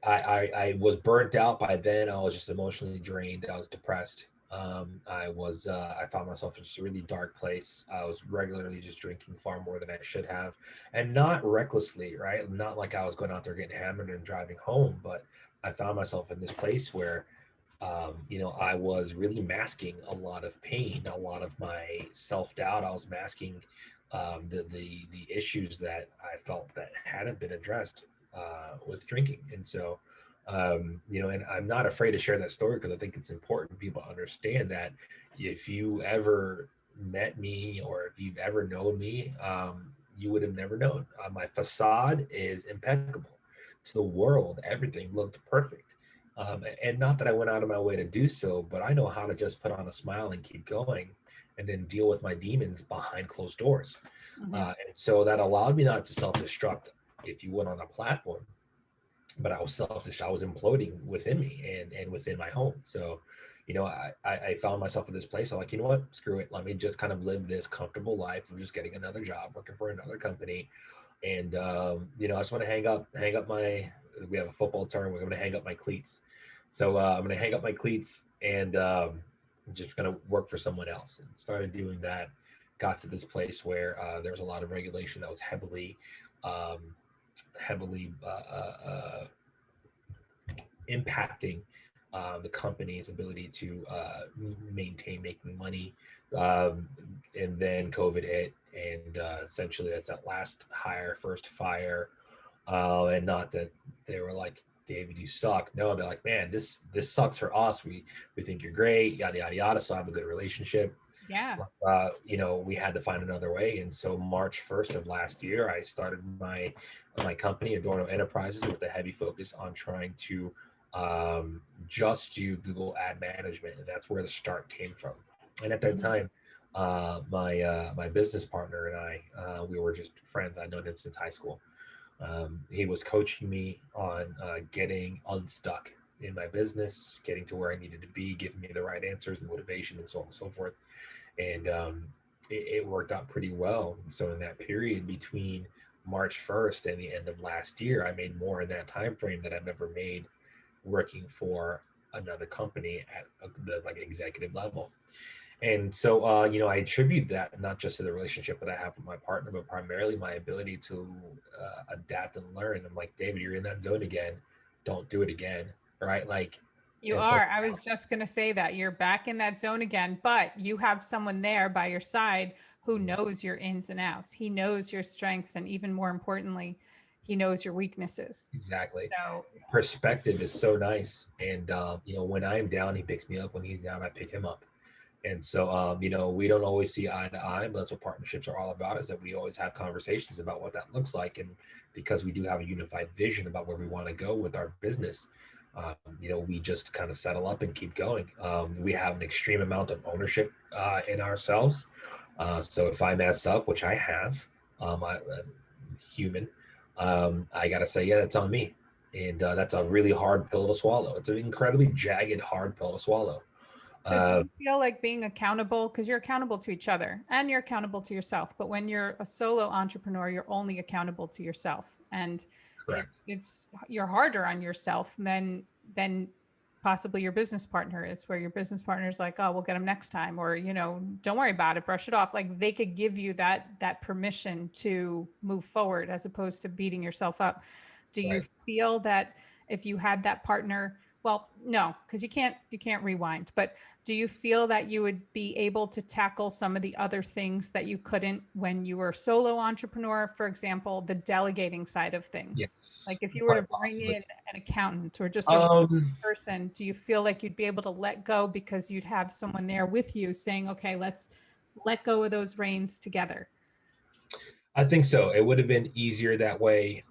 I was burnt out by then. I was just emotionally drained. I was depressed. I found myself in just a really dark place. I was regularly just drinking far more than I should have, and not recklessly, right? Not like I was going out there getting hammered and driving home, but I found myself in this place where, you know, I was really masking a lot of pain, a lot of my self doubt. I was masking the issues that I felt that hadn't been addressed with drinking, and so You know, and I'm not afraid to share that story because I think it's important people understand that if you ever met me or if you've ever known me, you would have never known. My facade is impeccable to the world. Everything looked perfect. And not that I went out of my way to do so, but I know how to just put on a smile and keep going and then deal with my demons behind closed doors. Mhm. And so that allowed me not to self-destruct, if you would, on a platform, but I was selfish. I was imploding within me and within my home. So, you know, I found myself in this place. I'm like, you know what? Screw it. Let me just kind of live this comfortable life of just getting another job, working for another company. And, you know, I just want to hang up my, we have a football term. We're going to hang up my cleats. So I'm going to hang up my cleats and just going to work for someone else, and started doing that. Got to this place where there was a lot of regulation that was um, heavily impacting the company's ability to maintain making money. Um, and then COVID hit, and essentially that's that last hire, first fire. And not that they were like, David, you suck. No, they're like, man, this sucks for us. We think you're great, yada yada yada. So I have a good relationship. Yeah. You know, we had to find another way. And so March 1st of last year, I started my company, Adorno Enterprises, with a heavy focus on trying to just do Google ad management. And that's where the start came from. And at that Mhm. time, my business partner and I, we were just friends. I'd known him since high school. He was coaching me on getting unstuck in my business, getting to where I needed to be, giving me the right answers and motivation and so on and so forth. And it worked out pretty well. So in that period between March 1st and the end of last year, I made more in that time frame than I've ever made working for another company at the like executive level. And so, you know, I attribute that not just to the relationship that I have with my partner, but primarily my ability to adapt and learn. I'm like, David, you're in that zone again. Don't do it again. Right. Like, You and so, are. I was just going to say that you're back in that zone again, but you have someone there by your side who knows your ins and outs. He knows your strengths. And even more importantly, he knows your weaknesses. exactly. So, Perspective is so nice. And, you know, when I'm down, he picks me up. When he's down, I pick him up. And so, you know, we don't always see eye to eye, but that's what partnerships are all about, is that we always have conversations about what that looks like. And because we do have a unified vision about where we want to go with our business, you know, we just kind of settle up and keep going. We have an extreme amount of ownership in ourselves. So if I mess up, which I have, I'm human, I got to say, yeah, that's on me. And that's a really hard pill to swallow. It's an incredibly jagged, hard pill to swallow. so do Uh, you feel like being accountable, because you're accountable to each other and you're accountable to yourself, but when you're a solo entrepreneur, you're only accountable to yourself. And correct. it's you're harder on yourself than possibly your business partner is, where your business partner is like, oh, we'll get them next time, or, you know, don't worry about it, brush it off. Like they could give you that permission to move forward as opposed to beating yourself up. Do you Right. feel that if you had that partner, well, no, because you can't rewind, but do you feel that you would be able to tackle some of the other things that you couldn't when you were solo entrepreneur? For example, the delegating side of Yeah. things. Like if you were to Quite bring possibly. in an accountant or just a Um, person, do you feel like you'd be able to let go because you'd have someone there with you saying, okay, let's let go of those reins together? I think so. It would have been easier that way.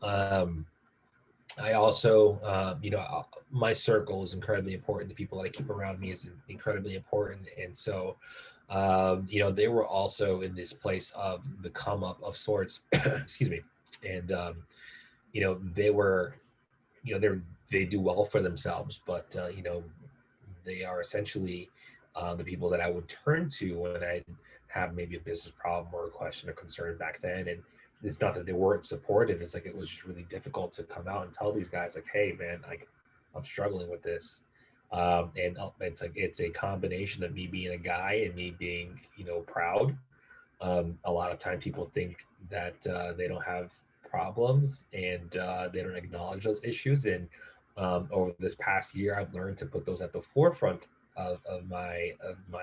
I also, you know, my circle is incredibly important. The people that I keep around me is incredibly important, and so, you know, they were also in this place of the come up of sorts. Excuse me, and you know, they were, you know, they do well for themselves, but you know, they are essentially the people that I would turn to when I have maybe a business problem or a question or concern back then. And it's not that they weren't supportive. It's like it was just really difficult to come out and tell these guys, like, hey, man, like I'm struggling with this. And it's like it's a combination of me being a guy and me being, you know, proud. A lot of time people think that they don't have problems and they don't acknowledge those issues. And over this past year, I've learned to put those at the forefront of my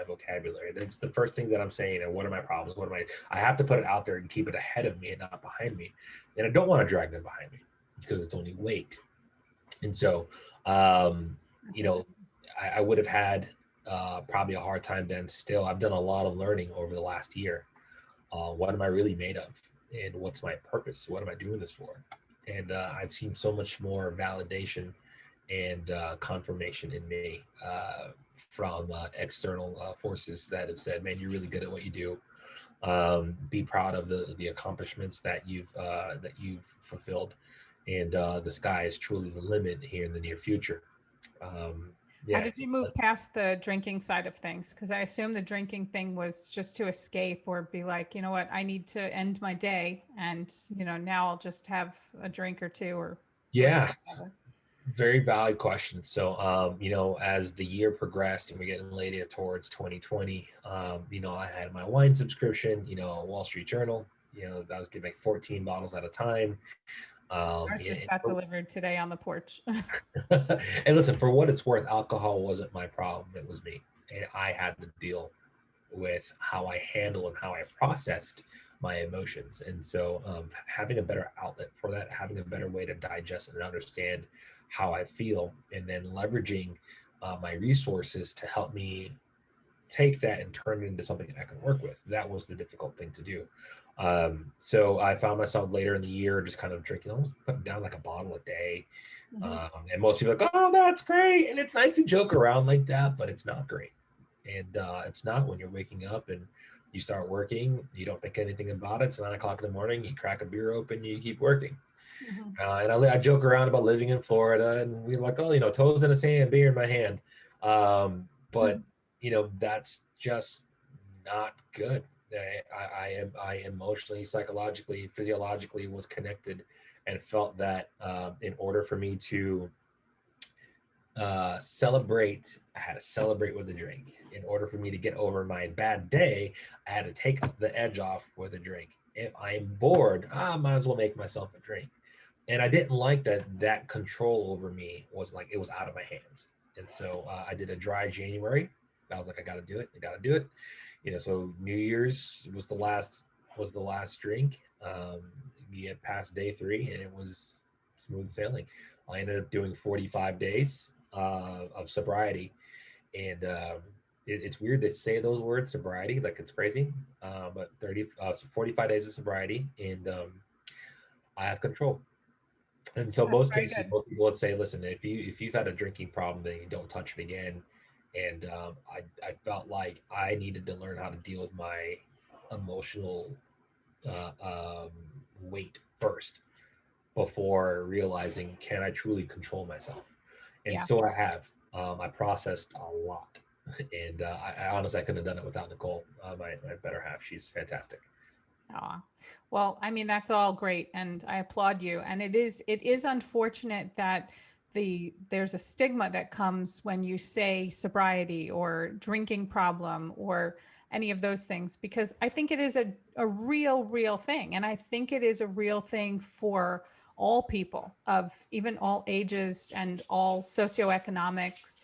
vocabulary. That's the first thing that I'm saying. And what are my problems? What am I have to put it out there and keep it ahead of me and not behind me. And I don't want to drag them behind me because it's only weight. And so That's You know, interesting. I would have had probably a hard time then. Still, I've done a lot of learning over the last year. What am I really made of, and what's my purpose? What am I doing this for? And I've seen so much more validation and confirmation in me from external forces that have said, "Man, you're really good at what you do. Be proud of the accomplishments that you've fulfilled, and the sky is truly the limit here in the near future." Um, How yeah, did you move past the drinking side of things? Because I assume the drinking thing was just to escape or be like, you know what, I need to end my day, and now I'll just have a drink or two or yeah, whatever. very valid question. So, as the year progressed and we're getting later towards 2020, I had my wine subscription, Wall Street Journal, I was getting like 14 bottles at a time. Ours just got delivered today on the porch. And listen, for what it's worth, alcohol wasn't my problem. It was me. And I had to deal with how I handle and how I processed my emotions. And so having a better outlet for that, having a better way to digest and understand how I feel, and then leveraging my resources to help me take that and turn it into something I can work with. That was the difficult thing to do. So I found myself later in the year just kind of drinking, almost putting down like a bottle a day. Mhm. And most people are like, oh, that's great. And it's nice to joke around like that, but it's not great. And it's not when you're waking up and you start working, you don't think anything about it. It's 9 o'clock in the morning, you crack a beer open, you keep working. Mhm. And I joke around about living in Florida, and we're like, oh, toes in the sand, beer in my hand. But Mhm. that's just not good. I emotionally, psychologically, physiologically was connected, and felt that in order for me to celebrate, I had to celebrate with a drink. In order for me to get over my bad day, I had to take the edge off with a drink. If I'm bored, I might as well make myself a drink. And I didn't like that control over me was like it was out of my hands. And so I did a dry January. I was like, I got to do it. I got to do it. So New Year's was the last drink. You get past day 3, and it was smooth sailing. I ended up doing 45 days of sobriety, and it's weird to say those words, sobriety, like it's crazy. But 45 days of sobriety, and I have control. And so That's most very cases, good. most people would say, listen, if you've had a drinking problem, then you don't touch it again. And I felt like I needed to learn how to deal with my emotional uh, um, weight first before realizing, can I truly control myself? And Yeah. so I have. I processed a lot, and I honestly I couldn't have done it without Nicole, my better half. She's fantastic. Aw. Well, I mean, that's all great, and I applaud you. And it is unfortunate that there's a stigma that comes when you say sobriety or drinking problem or any of those things, because I think it is a real thing. And I think it is a real thing for all people of even all ages and all socioeconomics,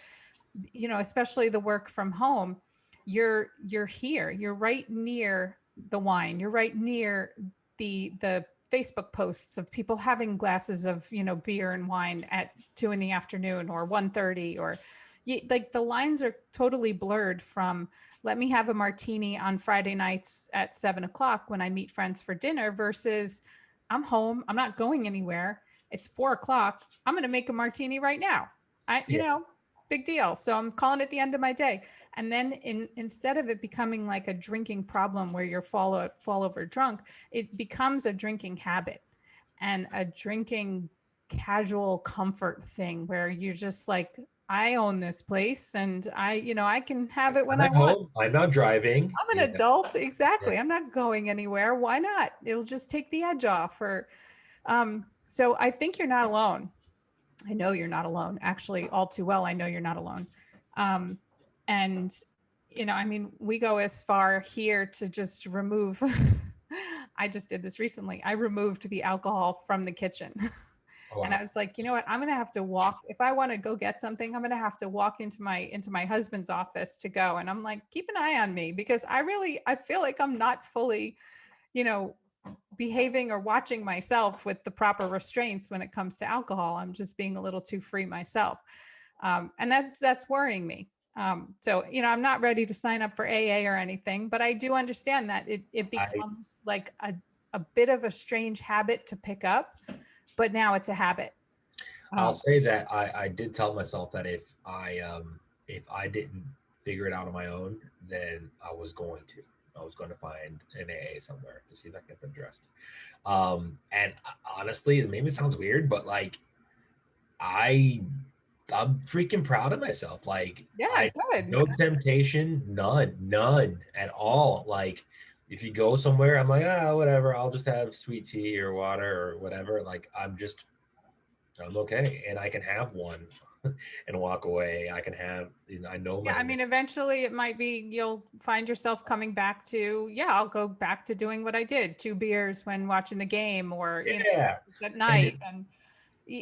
especially the work from home. You're here, you're right near the wine, you're right near the Facebook posts of people having glasses of beer and wine at 2 in the afternoon or 1:30, or like the lines are totally blurred from let me have a martini on Friday nights at 7 o'clock when I meet friends for dinner versus I'm home, I'm not going anywhere, it's 4 o'clock, I'm going to make a martini right now. I you Yeah. know Big deal. So I'm calling it the end of my day. And then instead of it becoming like a drinking problem where you're fall over drunk, it becomes a drinking habit and a drinking casual comfort thing where you're just like, I own this place and I can have it when I'm I at want. home. I'm not driving. I'm Yeah. an adult. Yeah. Exactly. I'm not going anywhere. Why not? It'll just take the edge off. So I think you're not alone. I know you're not alone. Actually, all too well, I know you're not alone. Um, and I mean, we go as far here to just remove. I just did this recently. I removed the alcohol from the kitchen. Oh, And I wow. was like, you know what? I'm gonna have to walk. If I want to go get something, I'm gonna have to walk into my husband's office to go. And I'm like, keep an eye on me because I feel like I'm not fully, you know, behaving or watching myself with the proper restraints when it comes to alcohol. I'm just being a little too free myself. And that's worrying me. So, I'm not ready to sign up for AA or anything, but I do understand that it becomes like a bit of a strange habit to pick up, but now it's a habit. I'll say that I did tell myself that if I didn't figure it out on my own, then I was going to find an AA somewhere to see if I can get them addressed. And honestly, it maybe sounds weird, but like I'm freaking proud of myself. Like, Yeah, good. No temptation, none at all. Like, if you go somewhere, I'm like, whatever, I'll just have sweet tea or water or whatever. Like, I'm okay, and I can have one and walk away. I can have, I know my. Yeah, I mean, eventually it might be you'll find yourself coming back to, I'll go back to doing what I did, 2 beers when watching the game, or at night, and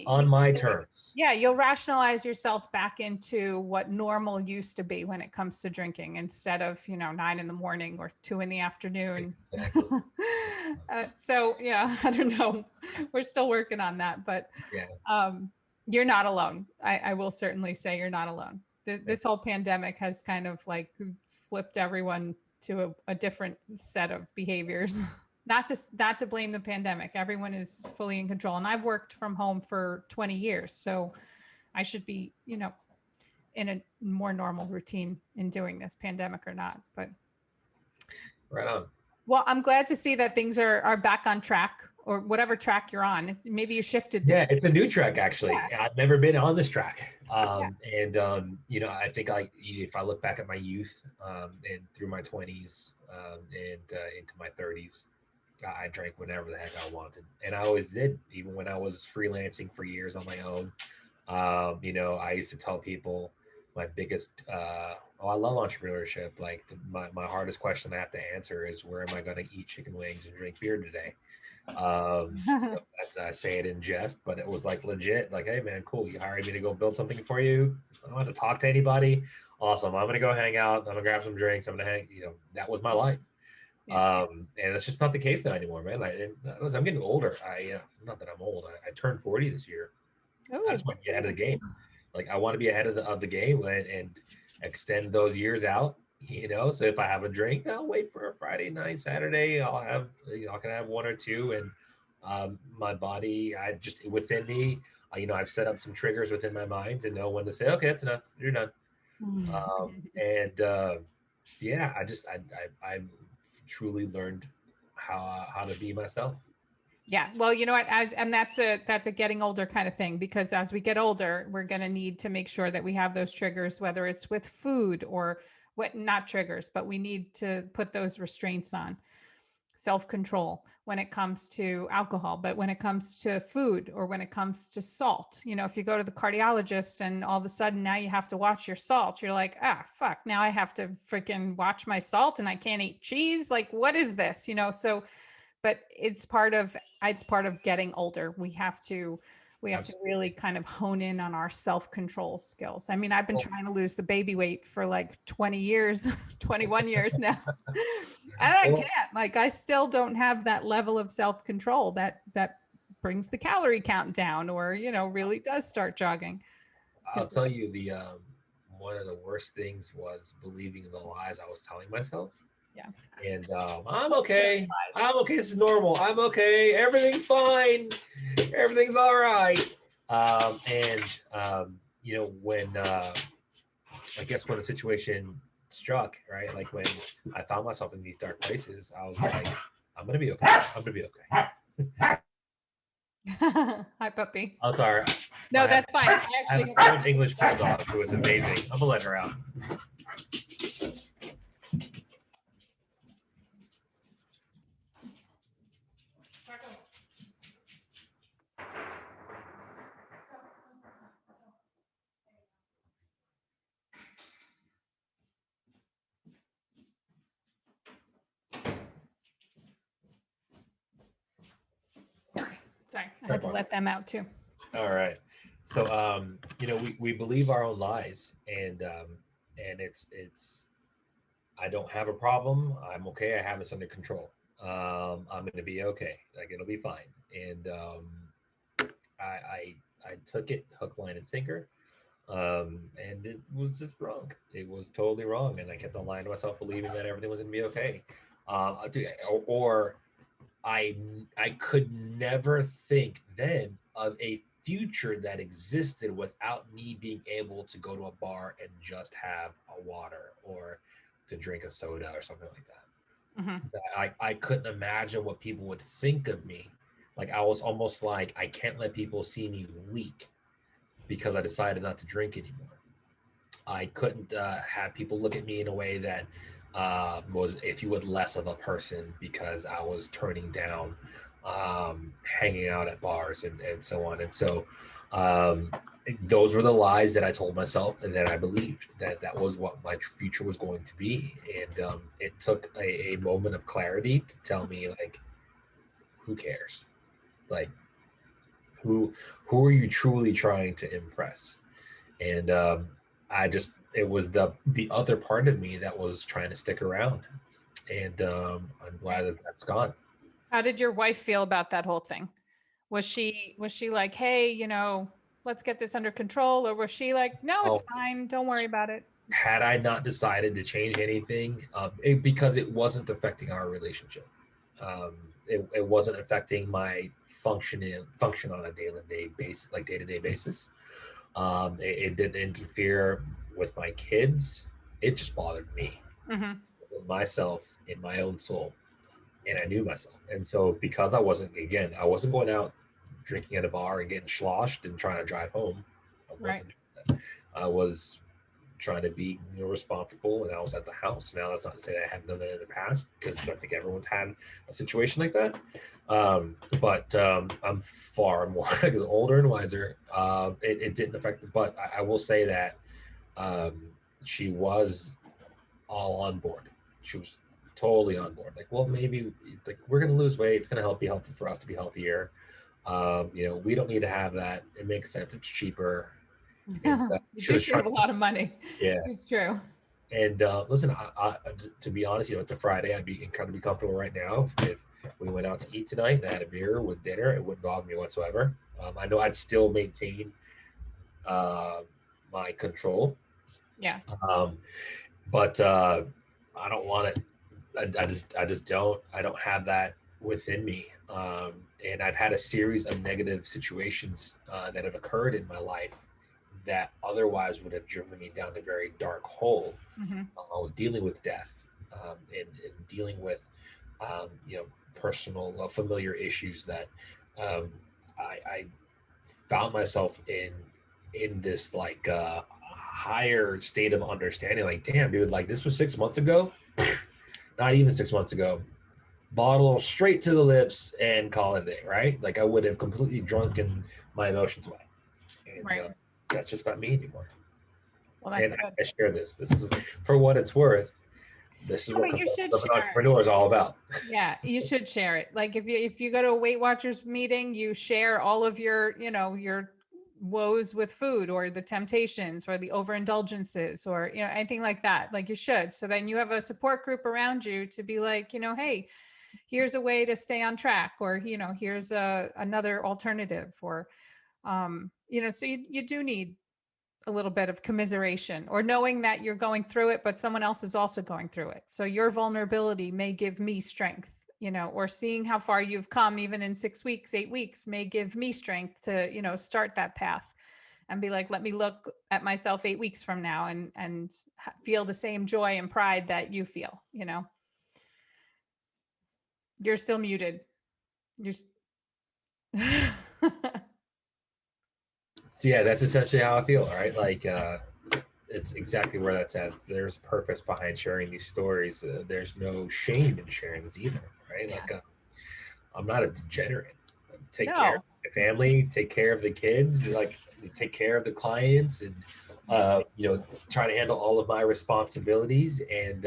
on my terms. Yeah, you'll rationalize yourself back into what normal used to be when it comes to drinking, instead of 9 in the morning or 2 in the afternoon. Exactly. So I don't know. We're still working on that, but you're not alone. I will certainly say you're not alone. This whole pandemic has kind of like flipped everyone to a different set of behaviors. Not to blame the pandemic. Everyone is fully in control. And I've worked from home for 20 years. So I should be, in a more normal routine in doing this, pandemic or not. But right on. Well, I'm glad to see that things are back on track, or whatever track you're on. Maybe you shifted. It's a new track, actually. Yeah. I've never been on this track. And, I think if I look back at my youth and through my 20s and into my 30s, I drank whenever the heck I wanted. And I always did, even when I was freelancing for years on my own. I used to tell people my biggest, I love entrepreneurship. Like my hardest question I have to answer is, where am I going to eat chicken wings and drink beer today? I say it in jest, but it was like legit. Like, hey man, cool. You hired me to go build something for you. I don't have to talk to anybody. Awesome. I'm going to go hang out. I'm going to grab some drinks. I'm going to hang, that was my life. And it's just not the case now anymore, man. I'm getting older. Not that I'm old. I turned 40 this year. I just want to get ahead of the game. Like, I want to be ahead of the game and extend those years out. So if I have a drink, I'll wait for a Friday night, Saturday. I can have one or two, and my body, within me, I've set up some triggers within my mind to know when to say, okay, that's enough. You're done. I truly learned how to be myself. Yeah. Well, you know what, and that's a getting older kind of thing, because as we get older, we're going to need to make sure that we have those triggers, whether it's with food or not triggers, but we need to put those restraints on. Self-control when it comes to alcohol, but when it comes to food, or when it comes to salt, if you go to the cardiologist and all of a sudden now you have to watch your salt, you're like, fuck, now I have to freaking watch my salt and I can't eat cheese. Like, what is this? So, but it's part of getting older. We have to really kind of hone in on our self-control skills. I mean, I've been trying to lose the baby weight for like 20 years, 21 years now. And I can't. Like, I still don't have that level of self-control that brings the calorie count down, or, really does start jogging. I'll tell you, the one of the worst things was believing the lies I was telling myself. Yeah. And I'm okay. This is normal. I'm okay. Everything's fine. Everything's all right. When I guess when the situation struck, right? Like when I found myself in these dark places, I was like, I'm gonna be okay. I'm gonna be okay. Hi, puppy. I'm sorry. No, that's fine. I actually have an English bulldog who is amazing. I'm gonna let her out. Okay, sorry, I had to let them out too. All right. So we believe our own lies, and it's I don't have a problem. I'm okay. I have this under control. I'm going to be okay. Like it'll be fine. And I took it hook, line, and sinker. And it was just wrong. It was totally wrong, and I kept on lying to myself, believing that everything was going to be okay. Or I could never think then of a future that existed without me being able to go to a bar and just have a water or to drink a soda or something like that. Mhm. I couldn't imagine what people would think of me. Like I was almost like I can't let people see me weak because I decided not to drink anymore. I couldn't have people look at me in a way that was, if you would, less of a person because I was turning down hanging out at bars and so on. And so um, those were the lies that I told myself and that I believed that that was what my future was going to be. And it took a moment of clarity to tell me, like, who cares? Like, who who are you truly trying to impress? And I just it was the other part of me that was trying to stick around, and I'm glad Right. that that's gone. How did your wife feel about that whole thing? Was she like, "Hey, let's get this under control," or was she like, "No, it's Oh, fine. Don't worry about it." had I not decided to change anything, because it wasn't affecting our relationship, it wasn't affecting my function on a day-to-day basis, like day-to-day basis. It didn't interfere with my kids. It just bothered me, Mhm. myself, in my own soul. And I knew myself. And so because I wasn't going out drinking at a bar and getting sloshed and trying to drive home. I Right. wasn't doing that. I was trying to be responsible, and I was at the house. Now that's not to say that I haven't done that in the past, because I think everyone's had a situation like that. But I'm far more older and wiser. It didn't affect it, but I will say that um, she was all on board. She was totally on board. Like, well, maybe like we're gonna lose weight. It's gonna be healthy for us to be healthier. We don't need to have that. It makes sense. It's cheaper. And You she do was trying. save a lot of money. Yeah. It's true. And listen, to be honest, it's a Friday. I'd be incredibly comfortable right now if we went out to eat tonight and I had a beer with dinner. It wouldn't bother me whatsoever. I know I'd still maintain uh, my control, Yeah. um, but I don't want it. I just don't. I don't have that within me. And I've had a series of negative situations that have occurred in my life that otherwise would have driven me down a very dark hole. Mhm. Dealing with death, and dealing with you know personal familiar issues that um, I found myself in this like higher state of understanding. Like, damn, dude, like this was 6 months ago. Not even 6 months ago. Bottle straight to the lips and call it a day, right? Like I would have completely drunken my emotions away, and Right. that's just not me anymore. Well, that's And good. I share this. This is for what it's worth. This is No, what but you Confessions should of an share it. Entrepreneur is all about. Yeah, you should share it. Like if you go to a Weight Watchers meeting, you share all of your woes with food or the temptations or the overindulgences or anything like that. Like you should. So then you have a support group around you to be like, hey, here's a way to stay on track, or here's another alternative, or so you do need a little bit of commiseration, or knowing that you're going through it, but someone else is also going through it. So your vulnerability may give me strength, or seeing how far you've come, even in 6 weeks, 8 weeks, may give me strength to, start that path and be like, let me look at myself 8 weeks from now and feel the same joy and pride that you feel, You're still muted. You're. So yeah, that's essentially how I feel. Right, like it's exactly where that's at. There's purpose behind sharing these stories. There's no shame in sharing this either. Right, Yeah. like I'm not a degenerate. Take care of No. the family. Take care of the kids. Like take care of the clients, and try to handle all of my responsibilities. And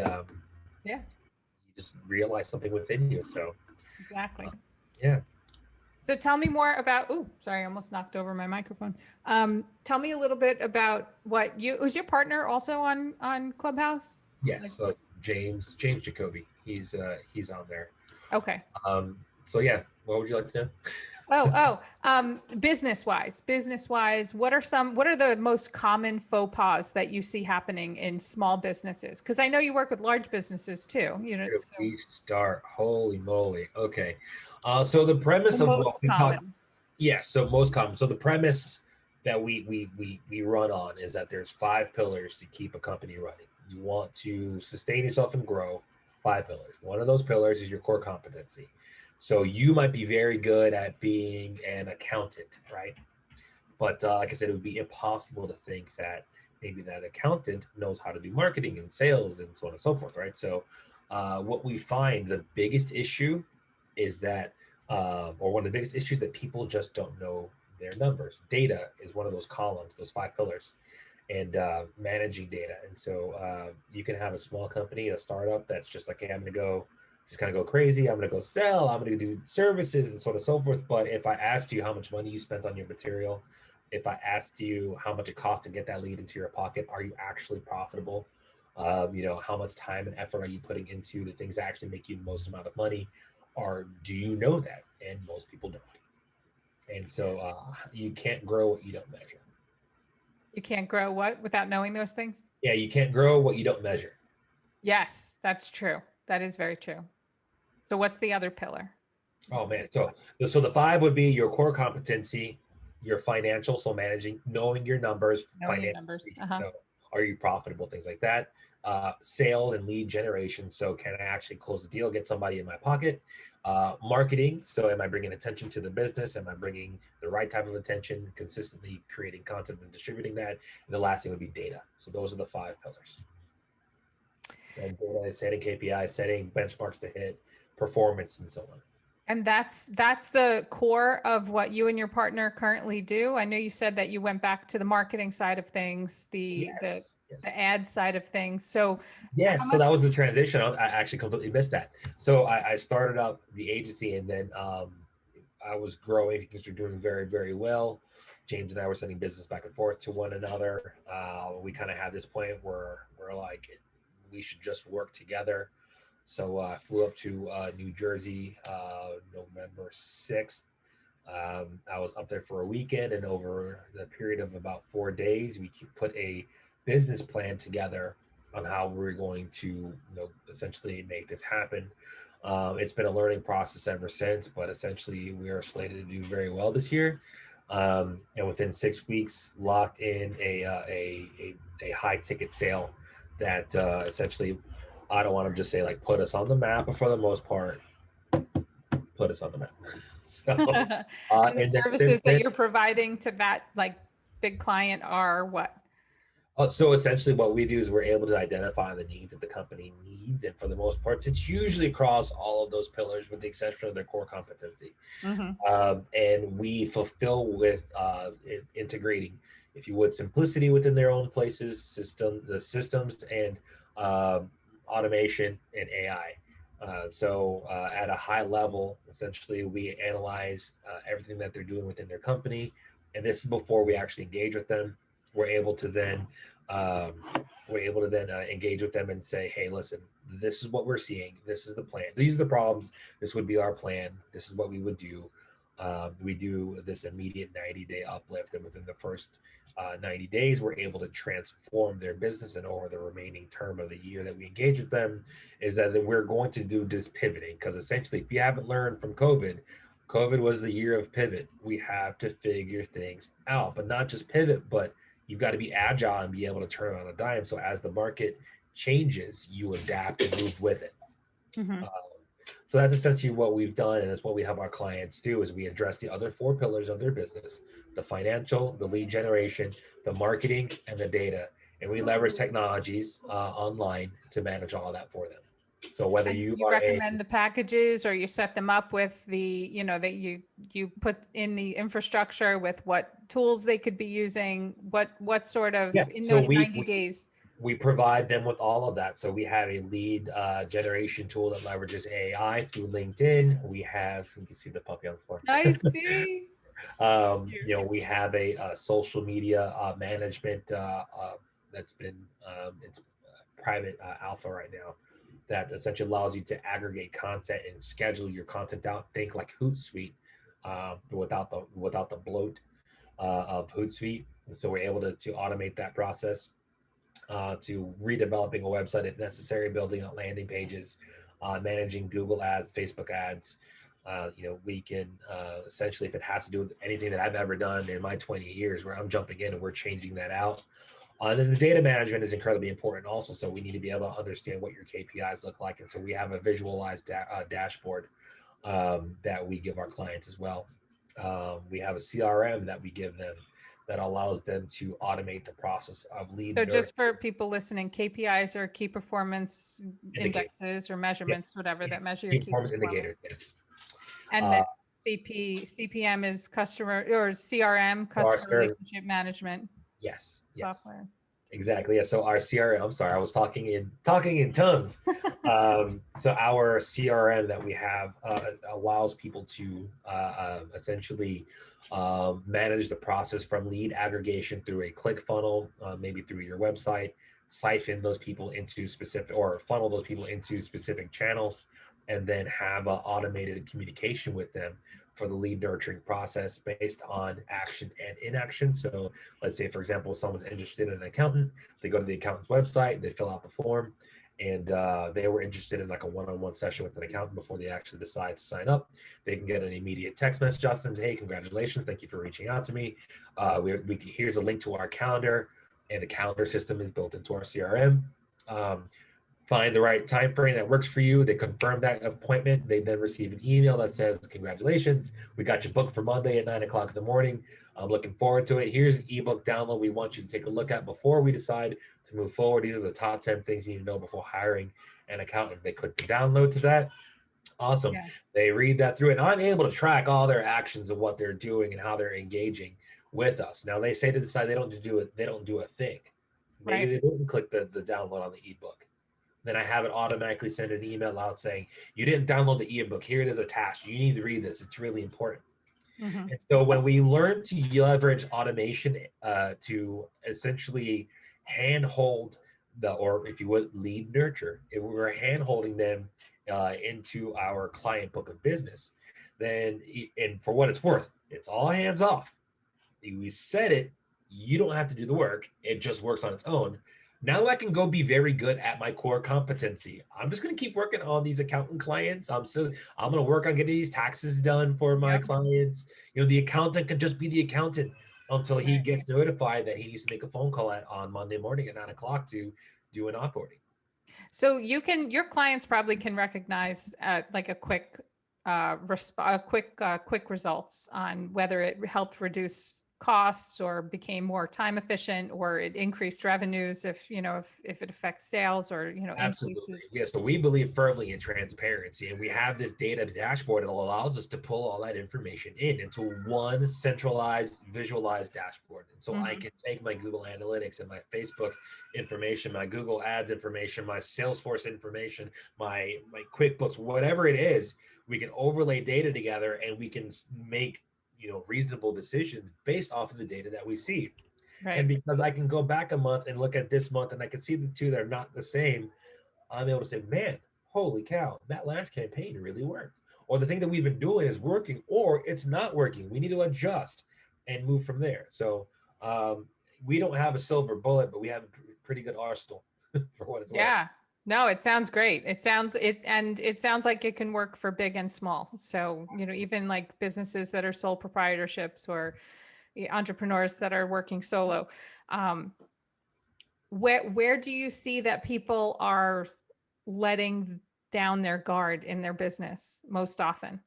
Yeah, you just realize something within you. So uh, exactly. yeah. So tell me more about, oh, sorry, I almost knocked over my microphone. Tell me a little bit about was your partner also on Clubhouse? Yes, Like, so James Jacoby, he's on there. Okay. So yeah, what would you like to know? Business wise, what are the most common faux pas that you see happening in small businesses? Because I know you work with large businesses too, you know, Where do so we start? Holy moly. Okay. So the premise the of what most we talk, common. yes, so most common. So the premise that we run on is that there's 5 pillars to keep a company running. You want to sustain yourself and grow. 5 pillars. One of those pillars is your core competency. So you might be very good at being an accountant, right? But like I said, it would be impossible to think that maybe that accountant knows how to do marketing and sales and so on and so forth, right? So what we find the biggest issue is that, or one of the biggest issues that people just don't know their numbers. Data is one of those columns, those 5 pillars, and managing data. And so you can have a small company, a startup that's just like, hey, I'm going to go just kind of go crazy. I'm going to go sell. I'm going to do services and so on and so forth. But if I asked you how much money you spent on your material, if I asked you how much it costs to get that lead into your pocket, are you actually profitable? How much time and effort are you putting into the things that actually make you the most amount of money? Or do you know that? And most people don't. And so you can't grow what you don't measure. You can't grow what without knowing those things? Yeah, you can't grow what you don't measure. Yes, that's true. That is very true. So what's the other pillar? Oh man. So the 5 would be your core competency, your financial, so managing, knowing your numbers, Knowing your financially numbers. speaking. So are you profitable? Things like that. Sales and lead generation. So can I actually close the deal, get somebody in my pocket? Marketing. So am I bringing attention to the business? Am I bringing the right type of attention? Consistently creating content and distributing that. And the last thing would be data. So those are the 5 pillars. And data is setting KPIs, setting benchmarks to hit, performance, and so on. And that's the core of what you and your partner currently do. I know you said that you went back to the marketing side of things, Yes. the ad side of things. So how Yes, so much that was the transition. I actually completely missed that. So I started up the agency, and then I was growing. Things were doing very, very well. James and I were sending business back and forth to one another. We kind of had this point where we're like, we should just work together. So I flew up to New Jersey November 6th. I was up there for a weekend, and over the period of about 4 days, we put a business plan together on how we're going to, essentially make this happen. It's been a learning process ever since, but essentially we are slated to do very well this year. And within 6 weeks, locked in a high ticket sale that essentially, I don't want to just say like put us on the map, but for the most part, put us on the map. So, and the and then since services that then, you're providing to that like big client are what? so essentially what we do is we're able to identify the needs that the company needs. And for the most part, it's usually across all of those pillars with the exception of their core competency. Mm-hmm. And we fulfill with integrating, if you would, simplicity within their own places, the systems and automation and AI. At a high level, essentially, we analyze everything that they're doing within their company, and this is before we actually engage with them. We're able to then um, engage with them and say, "Hey, listen, this is what we're seeing. This is the plan. These are the problems. This would be our plan. This is what we would do. We do this immediate 90-day uplift, and within the first 90 days, we're able to transform their business. And over the remaining term of the year that we engage with them, is that we're going to do this pivoting. Because essentially, if you haven't learned from COVID, COVID was the year of pivot. We have to figure things out, but not just pivot, but you've got to be agile and be able to turn on a dime. So as the market changes, you adapt and move with it. Mm-hmm. So that's essentially what we've done, and it's what we have our clients do is we address the other 4 pillars of their business: the financial, the lead generation, the marketing, and the data. And we leverage technologies online to manage all of that for them. So whether And you you are recommend the packages or you set them up with that you put in the infrastructure with what tools they could be using, what sort of yes, in so those we 90 days. we provide them with all of that. So we have a lead generation tool that leverages AI through LinkedIn. We have, you can see the puppy on the floor. I see. We have a social media management that's been it's private alpha right now that essentially allows you to aggregate content and schedule your content out. Think like Hootsuite, without the bloat of Hootsuite. So we're able to automate that process, to redeveloping a website if necessary, building out landing pages, managing Google ads, Facebook ads. We can essentially, if it has to do with anything that I've ever done in my 20 years, where I'm jumping in and we're changing that out. And then the data management is incredibly important also. So we need to be able to understand what your KPIs look like. And so we have a visualized dashboard that we give our clients as well. We have a CRM that we give them that allows them to automate the process of lead So nurture just for people listening, KPIs are key performance indicators. indexes or Yeah, measurements, whatever, that measure your key key performance indicators. performance. Yes. And Uh, then CPM is customer, or CRM, our customer service. relationship management Yes. Yes. software. Exactly. Yeah. So our CRM, I'm sorry, I was talking in tongues. So our CRM that we have allows people to essentially manage the process from lead aggregation through a click funnel, maybe through your website, siphon those people into specific, or funnel those people into specific channels, and then have automated communication with them for the lead nurturing process based on action and inaction. So let's say, for example, someone's interested in an accountant, they go to the accountant's website, they fill out the form, and they were interested in like a one-on-one session with an accountant before they actually decide to sign up. They can get an immediate text message out to them, hey, congratulations, thank you for reaching out to me. Here's a link to our calendar, and the calendar system is built into our CRM. Find the right time frame that works for you. They confirm that appointment. They then receive an email that says, congratulations, we got you booked for Monday at 9 o'clock in the morning. I'm looking forward to it. Here's an ebook download we want you to take a look at before we decide to move forward. These are the top 10 things you need to know before hiring an accountant. They click the download to that. Awesome. Yeah. They read that through, and I'm able to track all their actions and what they're doing and how they're engaging with us. Now they say to the side they don't do it, they don't do a thing. Maybe Right. they didn't click the download on the ebook. Then I have it automatically send an email out saying, you didn't download the ebook. Here it is attached. You need to read this. It's really important. Mm-hmm. And so when we learn to leverage automation to essentially handhold or if you would, lead nurture, if we were handholding them into our client book of business, then, and for what it's worth, it's all hands off. We said it, you don't have to do the work. It just works on its own. Now I can go be very good at my core competency. I'm just going to keep working on these accountant clients. I'm going to work on getting these taxes done for my Yep. clients. The accountant can just be the accountant until he Right. gets notified that he needs to make a phone call on Monday morning at 9 o'clock to do an onboarding. So your clients probably can recognize like a quick results on whether it helped reduce costs or became more time efficient, or it increased revenues if it affects sales, or Absolutely. increases. Yes, but we believe firmly in transparency, and we have this data dashboard that allows us to pull all that information into one centralized, visualized dashboard. And so I Mm-hmm. can take my Google Analytics and my Facebook information, my Google Ads information, my Salesforce information, my QuickBooks, whatever it is, we can overlay data together, and we can make reasonable decisions based off of the data that we see. And Right. because I can go back a month and look at this month and I can see the two that are not the same, I'm able to say, man, holy cow, that last campaign really worked. Or the thing that we've been doing is working, or it's not working. We need to adjust and move from there. So we don't have a silver bullet, but we have a pretty good arsenal for what it's worth. Yeah. No, it sounds great. It sounds like it can work for big and small. So, even like businesses that are sole proprietorships, or entrepreneurs that are working solo. Um, where do you see that people are letting down their guard in their business most often?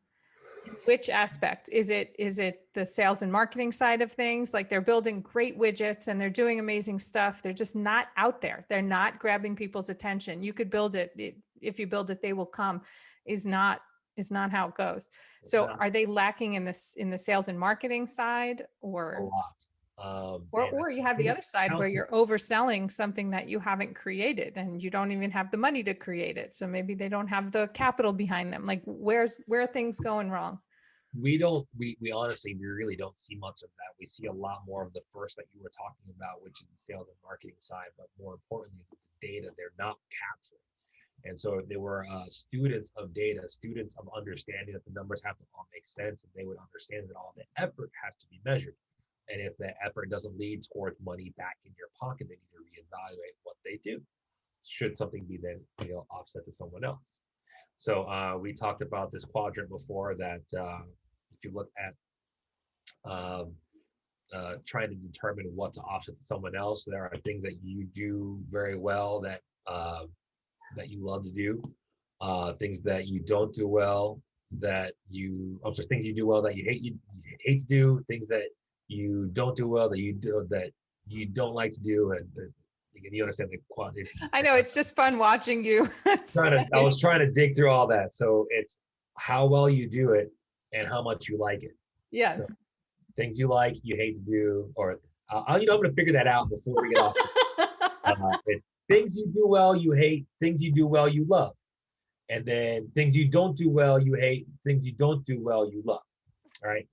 Which aspect? Is it the sales and marketing side of things? Like they're building great widgets and they're doing amazing stuff. They're just not out there. They're not grabbing people's attention. You could build it. If you build it, they will come. Is not how it goes. So Not are they lacking in the sales and marketing side, a or lot. or And or you have the other side where you're overselling something that you haven't created and you don't even have the money to create it. So maybe they don't have the capital behind them. Like where are things going wrong? we honestly, we really don't see much of that. We see a lot more of the first that you were talking about, which is the sales and marketing side, but more importantly is the data they're not capturing. And so they were students of data, students of understanding that the numbers have to all make sense, and they would understand that all the effort has to be measured. And if that effort doesn't lead towards money back in your pocket, they need to reevaluate what they do. Should something be then, offset to someone else? So we talked about this quadrant before that if you look at um, trying to determine what to offset to someone else, there are things that you do very well that you love to do, things that you don't do well that you, I'm sorry, things you do well that you hate to do, things that you don't do well that you don't like to do, and you understand the quantity. I know, it's just fun watching you. I was trying to dig through all that. So it's how well you do it and how much you like it. Yes. So things you like, you hate to do, or I'm going to figure that out before we get off. It's things you do well, you hate. Things you do well, you love. And then things you don't do well, you hate. Things you don't do well, you love. All right.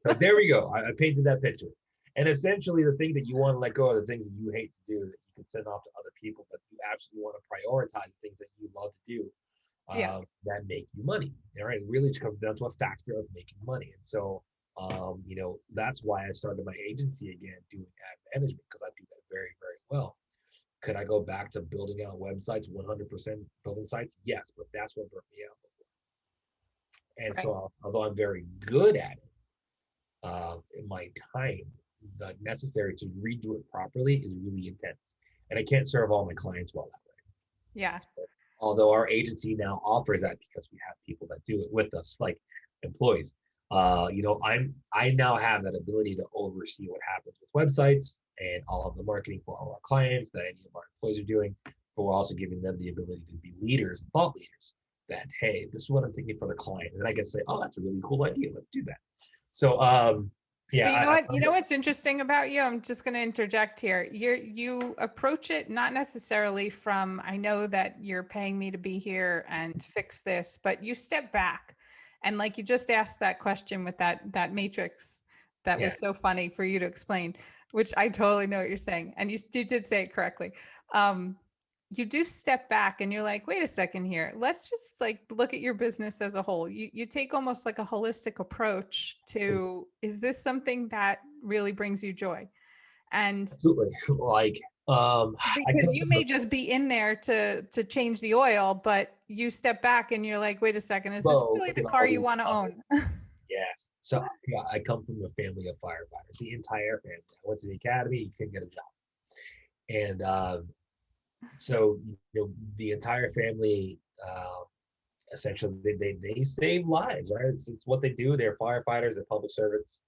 So there we go. I painted that picture. And essentially, the thing that you want to let go are the things that you hate to do that you can send off to other people, but you absolutely want to prioritize the things that you love to do Yeah. that make you money. All right. It really just comes down to a factor of making money. And so, that's why I started my agency again, doing ad management, because I do that very, very well. Could I go back to building out websites, 100% building sites? Yes, but that's what burnt me out before. And Right. so, although I'm very good at it, in my time necessary to redo it properly is really intense. And I can't serve all my clients well that way. Yeah. Although our agency now offers that because we have people that do it with us, like employees. I now have that ability to oversee what happens with websites and all of the marketing for all our clients that any of our employees are doing. But we're also giving them the ability to be leaders and thought leaders. That, hey, this is what I'm thinking for the client, and I can say, oh, that's a really cool idea. Let's do that. So yeah. But you know what? You know what's interesting about you? I'm just going to interject here. You approach it not necessarily from, I know that you're paying me to be here and fix this, but you step back, and like you just asked that question with that matrix that Yeah. was so funny for you to explain, which I totally know what you're saying, and you did say it correctly. Um, you do step back and you're like, wait a second here. Let's just like look at your business as a whole. You take almost like a holistic approach to, is this something that really brings you joy? And Absolutely. Like, I because come you from may the, just be in there to change the oil, but you step back and you're like, wait a second, is this bow, really look the at car all you these want to colors. own? Yes. So yeah, I come from a family of firefighters, the entire family. I went to the academy, you couldn't get a job. And so the entire family essentially they save lives, right? It's what they do. They're firefighters, they're public servants.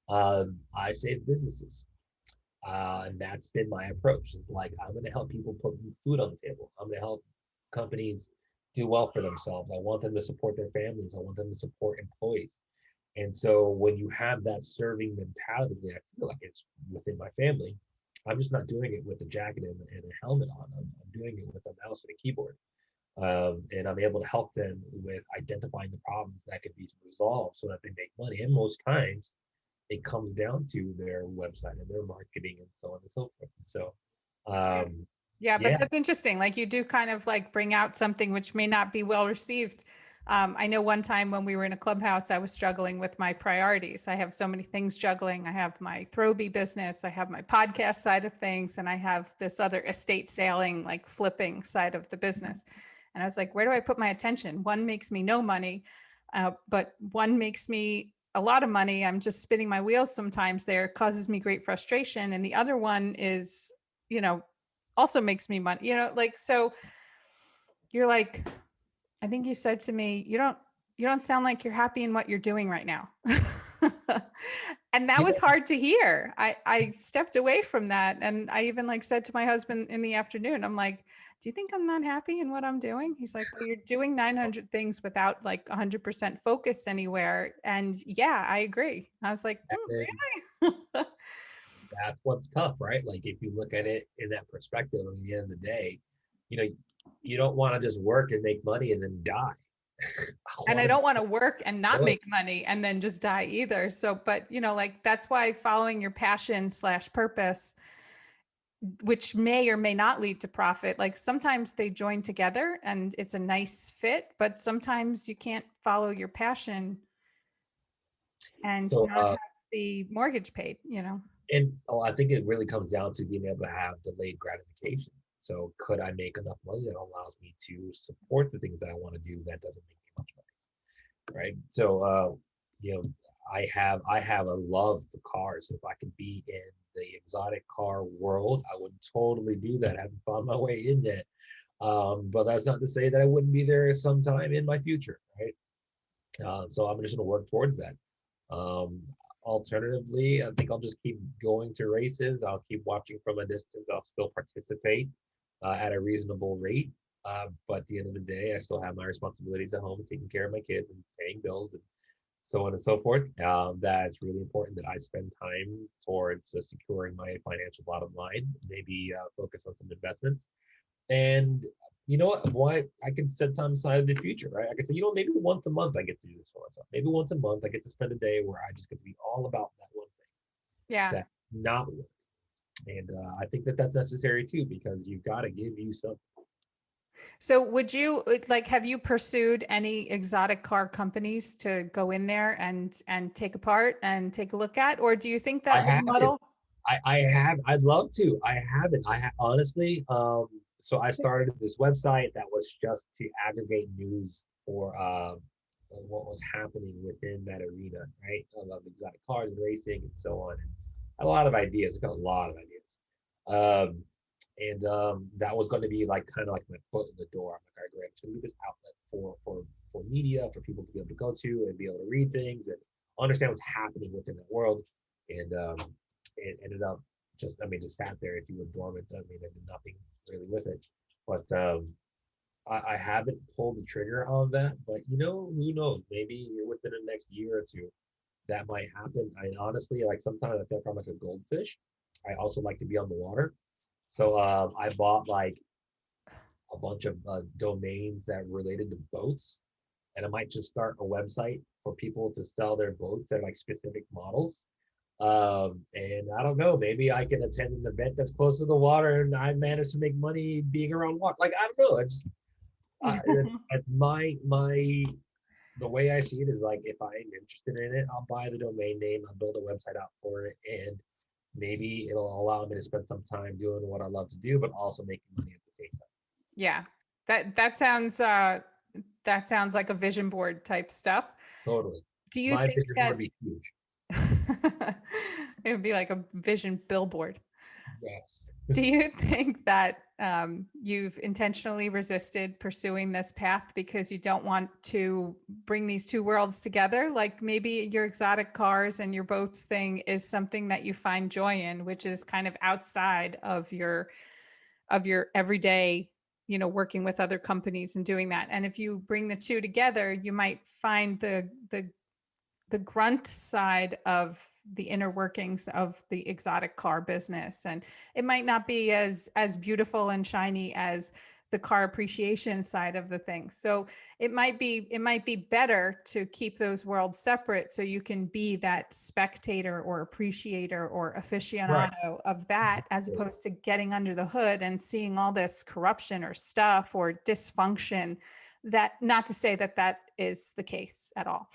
I save businesses. And that's been my approach. It's like, I'm going to help people put food on the table. I'm going to help companies do well for themselves. I want them to support their families. I want them to support employees. And so when you have that serving mentality, I feel like it's within my family. I'm just not doing it with a jacket and a helmet on. I'm doing it with a mouse and a keyboard. And I'm able to help them with identifying the problems that could be resolved so that they make money. And most times, it comes down to their website and their marketing and so on and so forth. So, Yeah, but yeah, that's interesting. Like you do kind of like bring out something which may not be well received. I know one time when we were in a clubhouse, I was struggling with my priorities. I have so many things juggling. I have my Throwbie business, I have my podcast side of things, and I have this other estate sailing, like flipping side of the business. And I was like, where do I put my attention? One makes me no money, but one makes me a lot of money. I'm just spinning my wheels sometimes there, causes me great frustration. And the other one is, you know, also makes me money, like, so you're like, I think you said to me, you don't sound like you're happy in what you're doing right now. And that you was know, hard to hear. I stepped away from that. And I even like said to my husband in the afternoon, I'm like, do you think I'm not happy in what I'm doing? He's like, well, you're doing 900 things without like 100% focus anywhere. And yeah, I agree. I was like, really? that's what's tough, right? Like if you look at it in that perspective, at the end of the day, you know, you don't want to just work and make money and then die. A And lot I of don't want to work and not joy. make money and then just die either. So, but like that's why following your passion slash purpose which may or may not lead to profit. Like sometimes they join together and it's a nice fit, but sometimes you can't follow your passion and So, not have the mortgage paid, you know? and I think it really comes down to being able to have delayed gratification. So, could I make enough money that allows me to support the things that I want to do that doesn't make me much money, right? So, you know, I have a love for cars. If I could be in the exotic car world, I would totally do that. I haven't found my way in yet. But that's not to say that I wouldn't be there sometime in my future, right? So I'm just going to work towards that. Um, Alternatively, I think I'll just keep going to races. I'll keep watching from a distance. I'll still participate at a reasonable rate. But at the end of the day, I still have my responsibilities at home, taking care of my kids and paying bills and so on and so forth. That's really important that I spend time towards securing my financial bottom line, maybe focus on some investments. And you know what? Why I can set time aside in the future, right? I can say, maybe once a month I get to do this for myself. Maybe once a month I get to spend a day where I just get to be all about that one thing, Yeah. that not work. And I think that that's necessary too, because you've got to give you something. So would you like, have you pursued any exotic car companies to go in there and take apart and take a look at? Or do you think I that would haven't. muddle? I have. I'd love to. I haven't. Honestly. So I started this website that was just to aggregate news for what was happening within that arena, right? I love exotic cars and racing and so on. And a lot of ideas. I got a lot of ideas. And that was going to be like kind of like my foot in the door. I'm like, all right, great. It's going to be this outlet for media, for people to be able to go to and be able to read things and understand what's happening within the world. And it ended up just sat there, if you would, dormant. I mean, I did nothing really with it. But I haven't pulled the trigger on that. But who knows? Maybe within the next year or two, that might happen. I honestly, like, sometimes I feel like I'm like a goldfish. I also like to be on the water. So I bought like a bunch of domains that related to boats, and I might just start a website for people to sell their boats at like specific models. And I don't know, maybe I can attend an event that's close to the water and I manage to make money being around water. Like, I don't know. It's the way I see it is like, if I'm interested in it, I'll buy the domain name, I'll build a website out for it, and maybe it'll allow me to spend some time doing what I love to do, but also making money at the same time. Yeah. That sounds like a vision board type stuff. Totally. Do you My think vision that would be huge. it would be like a vision billboard? Yes. Do you think that you've intentionally resisted pursuing this path because you don't want to bring these two worlds together? Like maybe your exotic cars and your boats thing is something that you find joy in, which is kind of outside of your everyday, working with other companies and doing that. And if you bring the two together, you might find the grunt side of the inner workings of the exotic car business, and it might not be as beautiful and shiny as the car appreciation side of the thing. So it might be better to keep those worlds separate so you can be that spectator or appreciator or Right. aficionado of that, as opposed to getting under the hood and seeing all this corruption or stuff or dysfunction. That, not to say that that is the case at all,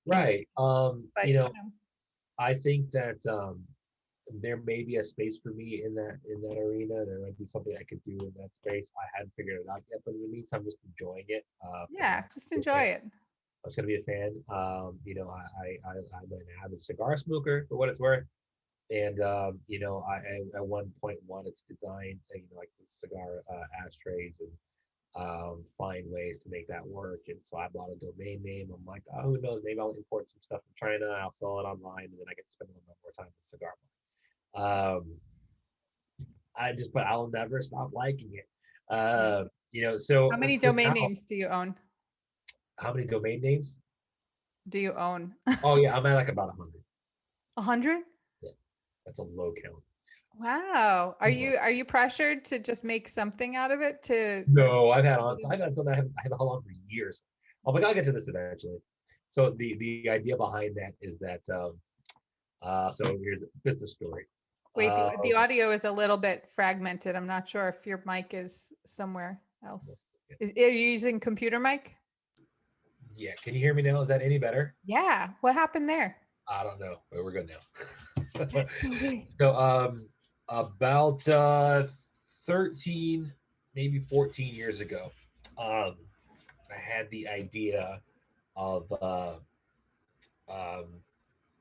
Right. but I think that there may be a space for me in that arena. There might be something I could do in that space. I hadn't figured it out yet, but in the meantime, I'm just enjoying it. For yeah, now, just enjoy it. I was gonna be a fan. I'm an avid cigar smoker for what it's worth, and I at one point wanted to design like the cigar ashtrays and find ways to make that work. And so I bought a domain name. I'm like, oh, who knows? Maybe I'll import some stuff from China. I'll sell it online, and then I get to spend a little bit more time with cigar. But I'll never stop liking it. Yeah. How So many for domain now, names do you own? how many domain names? Do you own Oh yeah, I'm at like about 100. 100? Yeah, that's a low count. Wow. Are you pressured to just make something out of it to No, make I've had a on. little? I've had something. I have held on for years. Oh my God, I'll get to this eventually. So the idea behind that is that so here's a business story. Wait, Uh, the audio is a little bit fragmented. I'm not sure if your mic is somewhere else. Are you using computer mic? yeah, can you hear me now? Is that any better? Yeah. What happened there? I don't know, but we're good now. That's so weird. So about 13, maybe 14 years ago, I had the idea of um,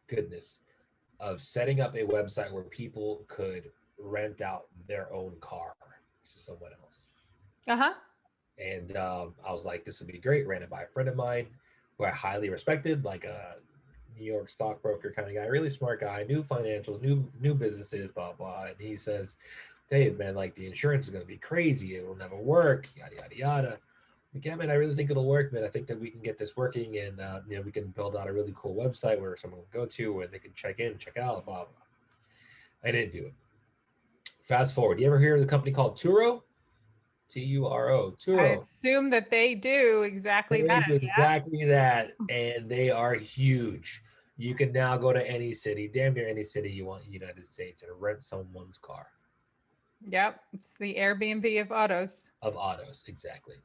goodness, of setting up a website where people could rent out their own car to someone else. Uh-huh. And I was like, this would be great. Ran it by a friend of mine who I highly respected, like a New York stockbroker kind of guy, really smart guy, new financials, new businesses, blah blah. And he says, Dave, man, like the insurance is going to be crazy. It will never work. Yada yada yada. Like, yeah, man, I really think it'll work, man. I think that we can get this working, and we can build out a really cool website where someone will go to, where they can check in, check out, blah blah. I didn't do it. Fast forward. You ever hear of the company called Turo? Turo. I Turo. assume that they do exactly They that. do Yeah. exactly that, and they are huge. You can now go to any city, damn near any city you want in the United States, and rent someone's car. Yep. It's the Airbnb of autos. Of autos, exactly.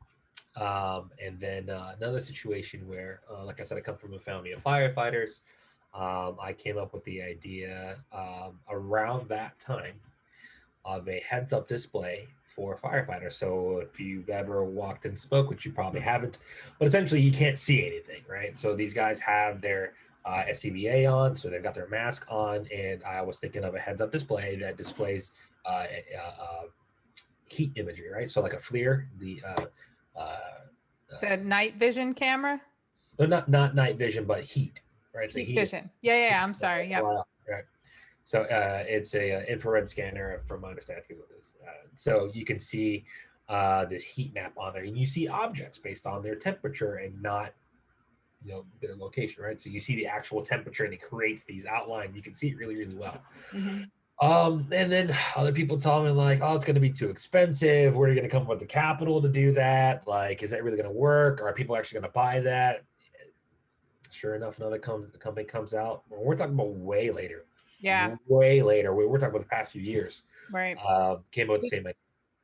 And then another situation where, like I said, I come from a family of firefighters. I came up with the idea around that time of a heads-up display for firefighters. So if you've ever walked and spoke, which you probably haven't, but essentially you can't see anything, right? So these guys have their SCBA on, so they've got their mask on, and I was thinking of a heads-up display that displays heat imagery, right? So like a FLIR, The night vision camera? no, not night vision, but heat, right? So Heat vision. Yeah. I'm sorry. Yep. right. So it's a infrared scanner, from my understanding. So you can see this heat map on there, and you see objects based on their temperature and not, their location, right? So you see the actual temperature, and it creates these outlines. You can see it really, really well. Mm-hmm. And then other people tell me like, oh, it's going to be too expensive. Where are you going to come up with the capital to do that? Like, is that really going to work? Or are people actually going to buy that? Sure enough, another company comes out. We're talking about way later. Yeah. Way later. We're talking about the past few years. Right. Came out the same.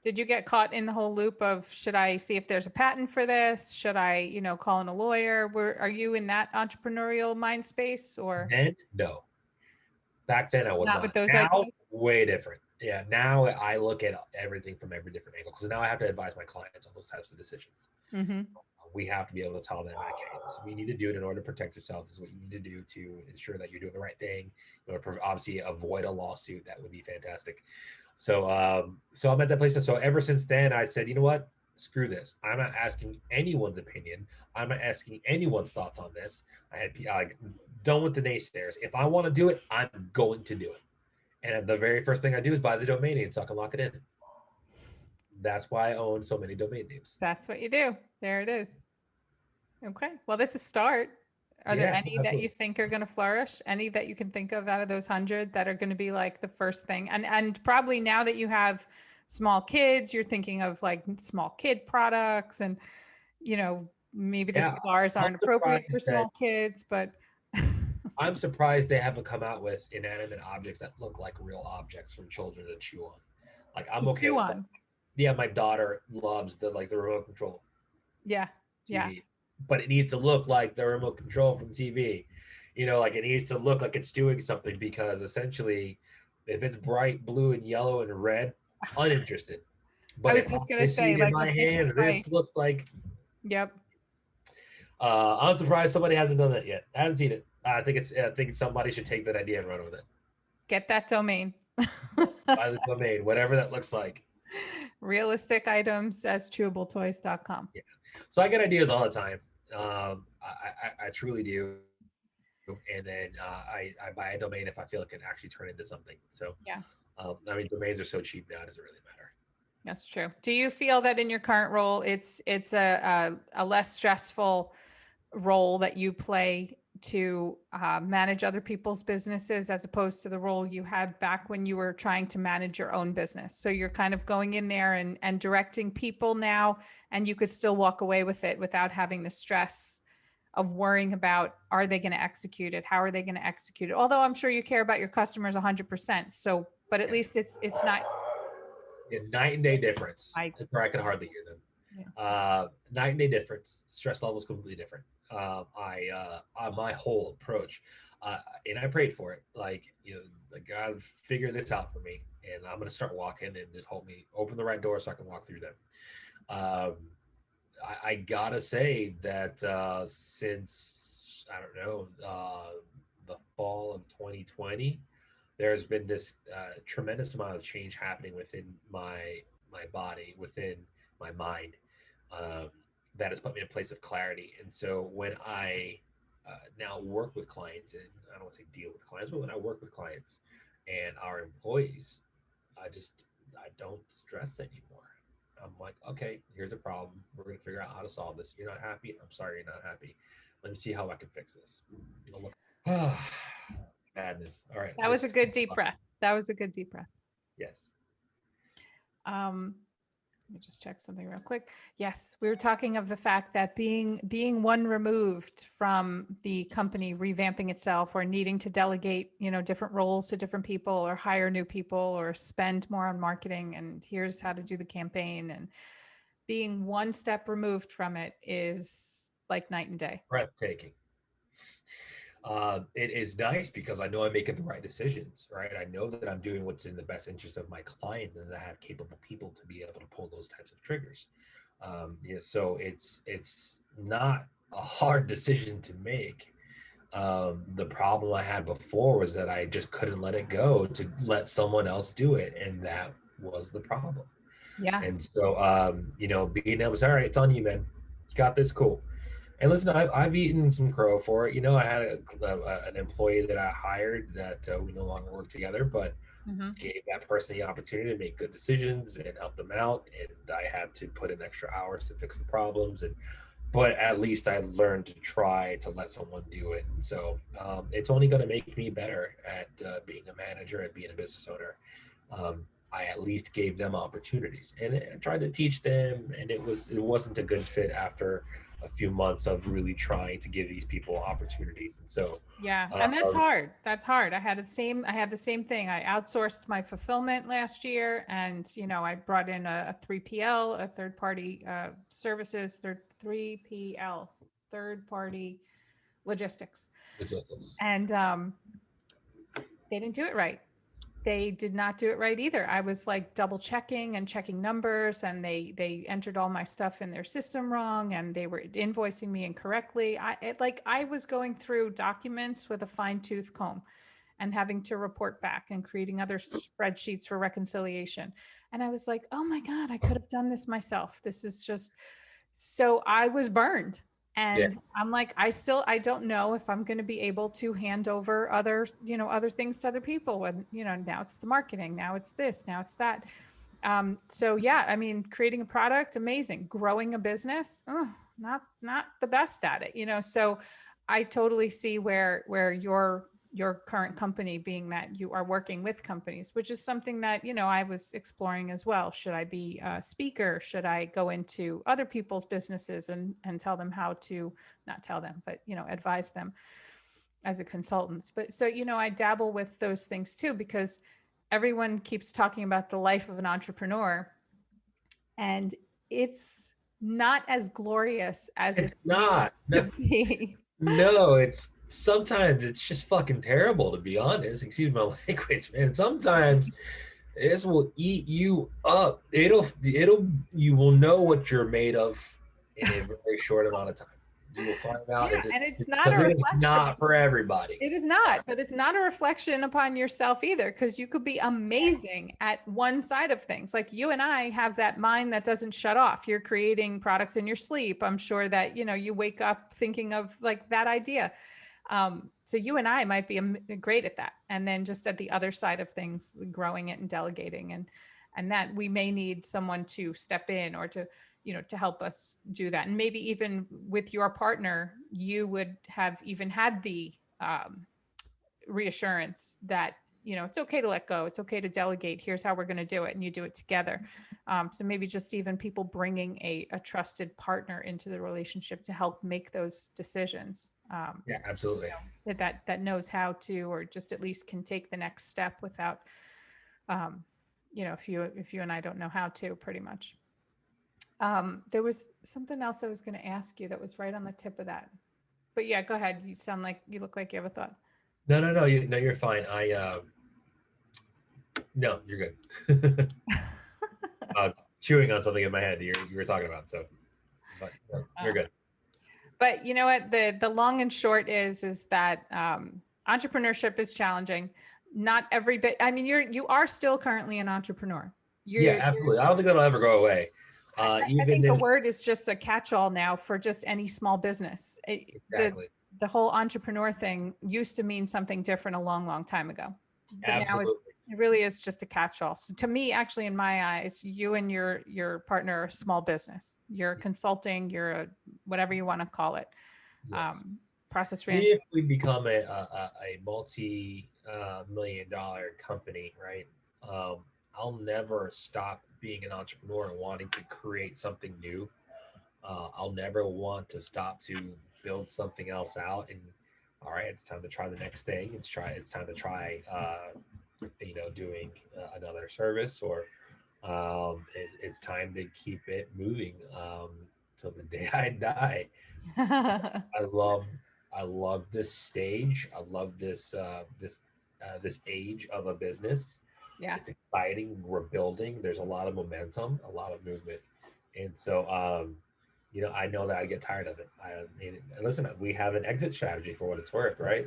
Did you get caught in the whole loop of, should I see if there's a patent for this? Should I, call in a lawyer? Are you in that entrepreneurial mind space, or Then no. Back then I was not not. with those Now ideas? way different. Yeah. Now I look at everything from every different angle, because now I have to advise my clients on those types of decisions. Mm-hmm. We have to be able to tell them, okay, so we need to do it in order to protect yourself. This is what you need to do to ensure that you're doing the right thing. Obviously avoid a lawsuit. That would be fantastic. So, so I'm at that place. So ever since then, I said, you know what? Screw this. I'm not asking anyone's opinion. I'm not asking anyone's thoughts on this. I had done with the naysayers. If I want to do it, I'm going to do it. And the very first thing I do is buy the domain name so I can lock it in. That's why I own so many domain names. That's what you do. There it is. Okay. Well, that's a start. Are there any that you think are going to flourish? Any that you can think of out of those 100 that are going to be like the first thing? And probably now that you have small kids, you're thinking of like small kid products, and maybe the cigars aren't appropriate for small kids, but I'm surprised they haven't come out with inanimate objects that look like real objects for children to chew on. Like, I'm okay with that. Yeah, my daughter loves the remote control. Yeah. TV. Yeah. But it needs to look like the remote control from TV. Like it needs to look like it's doing something, because essentially, if it's bright blue and yellow and red, uninterested. But I was just gonna say, like, my hand, this looks like. Yep. I'm surprised somebody hasn't done that yet. I haven't seen it. I think somebody should take that idea and run with it. Get that domain. Buy the domain, whatever that looks like. Realistic items as chewabletoys.com. Yeah. So I get ideas all the time. I truly do. And then I buy a domain if I feel it can actually turn into something. So yeah. Domains are so cheap now, it doesn't really matter. That's true. Do you feel that in your current role, it's a less stressful role that you play to manage other people's businesses, as opposed to the role you had back when you were trying to manage your own business? So you're kind of going in there and directing people now, and you could still walk away with it without having the stress of worrying about, are they going to execute it? How are they going to execute it? Although I'm sure you care about your customers 100%. So but at least it's not. Yeah, night and day difference. I Or I can hardly hear them. yeah. Night and day difference. Stress level is completely different. My whole approach, and I prayed for it. Like, God, figure this out for me, and I'm gonna start walking, and just open the right door so I can walk through them. Um, I gotta say that since I don't know the fall of 2020, there's been this tremendous amount of change happening within my body, within my mind, um, that has put me in a place of clarity. And so when I now work with clients, and I don't want to say deal with clients, but when I work with clients and our employees, I don't stress anymore. I'm like, okay, here's a problem. We're gonna figure out how to solve this. You're not happy. I'm sorry you're not happy. Let me see how I can fix this. Madness. All right. That was a good deep breath. That was a good deep breath. Yes. Let me just check something real quick. Yes, we were talking of the fact that being one removed from the company revamping itself, or needing to delegate, different roles to different people, or hire new people, or spend more on marketing, and here's how to do the campaign, and being one step removed from it is like night and day. Breathtaking. It is nice because I know I'm making the right decisions, right? I know that I'm doing what's in the best interest of my client, and that I have capable people to be able to pull those types of triggers. So it's not a hard decision to make. The problem I had before was that I just couldn't let it go to let someone else do it, and that was the problem. Yeah. And so, being able to say, all right, it's on you, man. You got this, cool. And listen, I've eaten some crow for it. I had an employee that I hired that we no longer work together, but gave that person the opportunity to make good decisions and help them out. And I had to put in extra hours to fix the problems. But at least I learned to try to let someone do it. And so it's only going to make me better at being a manager and being a business owner. I at least gave them opportunities, and I tried to teach them, and it wasn't a good fit after a few months of really trying to give these people opportunities. And so yeah, and that's hard. I had the same thing. I outsourced my fulfillment last year, and I brought in a 3PL, a third party services, 3PL, third party logistics. And they didn't do it right. They did not do it right either. I was like double checking and checking numbers, and they entered all my stuff in their system wrong, and they were invoicing me incorrectly. I was going through documents with a fine-tooth comb, and having to report back, and creating other spreadsheets for reconciliation. And I was like, oh my God, I could have done this myself. This is just, so I was burned. And I'm like, I don't know if I'm going to be able to hand over other things to other people when, now it's the marketing, now it's this, now it's that. So yeah, I mean, creating a product, amazing. Growing a business, not the best at it, so I totally see where your current company, being that you are working with companies, which is something that, I was exploring as well. Should I be a speaker? Should I go into other people's businesses and tell them how to, not tell them, but, advise them as a consultant? But so, I dabble with those things too, because everyone keeps talking about the life of an entrepreneur, and it's not as glorious as it's not. to be. No, sometimes it's just fucking terrible, to be honest. Excuse my language, man. Sometimes this will eat you up. You will know what you're made of in a very short amount of time. You will find out. Yeah, and it's not a reflection. It's not for everybody. It is not, but it's not a reflection upon yourself either, because you could be amazing at one side of things. Like you and I have that mind that doesn't shut off. You're creating products in your sleep. I'm sure that, you wake up thinking of like that idea. So you and I might be great at that. And then just at the other side of things, growing it and delegating, and that we may need someone to step in, or to help us do that. And maybe even with your partner, you would have even had the reassurance that, it's okay to let go. It's okay to delegate. Here's how we're going to do it. And you do it together. So maybe just even people bringing a trusted partner into the relationship to help make those decisions. Yeah, absolutely. That knows how to, or just at least can take the next step without You know, if you and I don't know how to, pretty much. There was something else I was going to ask you that was right on the tip of that. But yeah, go ahead. You look like you have a thought. No, you're fine. No, you're good. I was chewing on something in my head you were talking about, so, but no, you're good. But you know what? The long and short is that entrepreneurship is challenging. Not every bit. I mean, you are still currently an entrepreneur. Yeah, absolutely. I don't think that'll ever go away. I Even think the if word is just a catch-all now for just any small business. exactly, The whole entrepreneur thing used to mean something different a long, long time ago, but now absolutely. it really is just a catch-all. So to me, actually, in my eyes, you and your partner are a small business. You're consulting. You're a whatever you want to call it. Yes. Process If reinsurance. we become a multi million dollar company, right? I'll never stop being an entrepreneur and wanting to create something new. I'll never want to stop to build something else out. And all right, it's time to try the next thing. It's time to try, doing another service, or it's time to keep it moving till the day I die. I love I love this stage. I love this age of a business. Yeah. It's exciting. We're building. There's a lot of momentum, a lot of movement, and so I know that I get tired of it. I mean, listen, we have an exit strategy for what it's worth, right?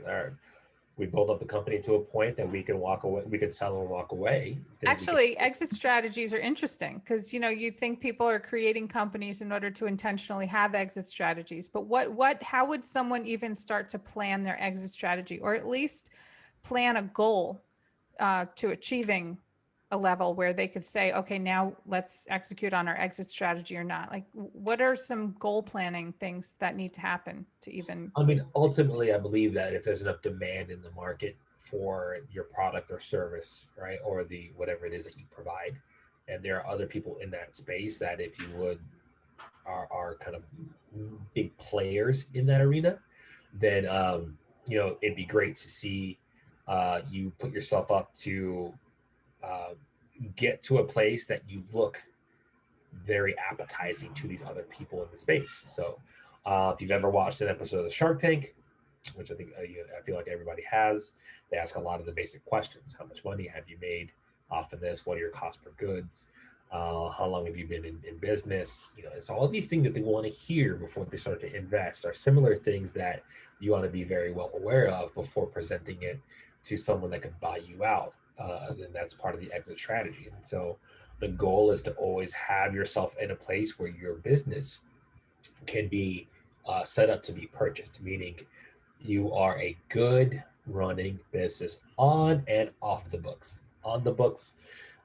We build up the company to a point that we can walk away. We can sell and walk away. Then we can. Actually, exit strategies are interesting because you think people are creating companies in order to intentionally have exit strategies. But how would someone even start to plan their exit strategy, or at least plan a goal to achieving a level where they could say, okay, now let's execute on our exit strategy or not? Like, what are some goal planning things that need to happen to even? I mean, ultimately, I believe that if there's enough demand in the market for your product or service, right, or the whatever it is that you provide, and there are other people in that space that, if you would, are kind of big players in that arena, then it'd be great to see you put yourself up to uh, get to a place that you look very appetizing to these other people in the space. So, if you've ever watched an episode of Shark Tank, which I think I feel like everybody has, they ask a lot of the basic questions: How much money have you made off of this? What are your cost per goods? How long have you been in business? It's all of these things that they want to hear before they start to invest are similar things that you want to be very well aware of before presenting it to someone that can buy you out. And that's part of the exit strategy. And so the goal is to always have yourself in a place where your business can be set up to be purchased, meaning you are a good running business on and off the books. On the books,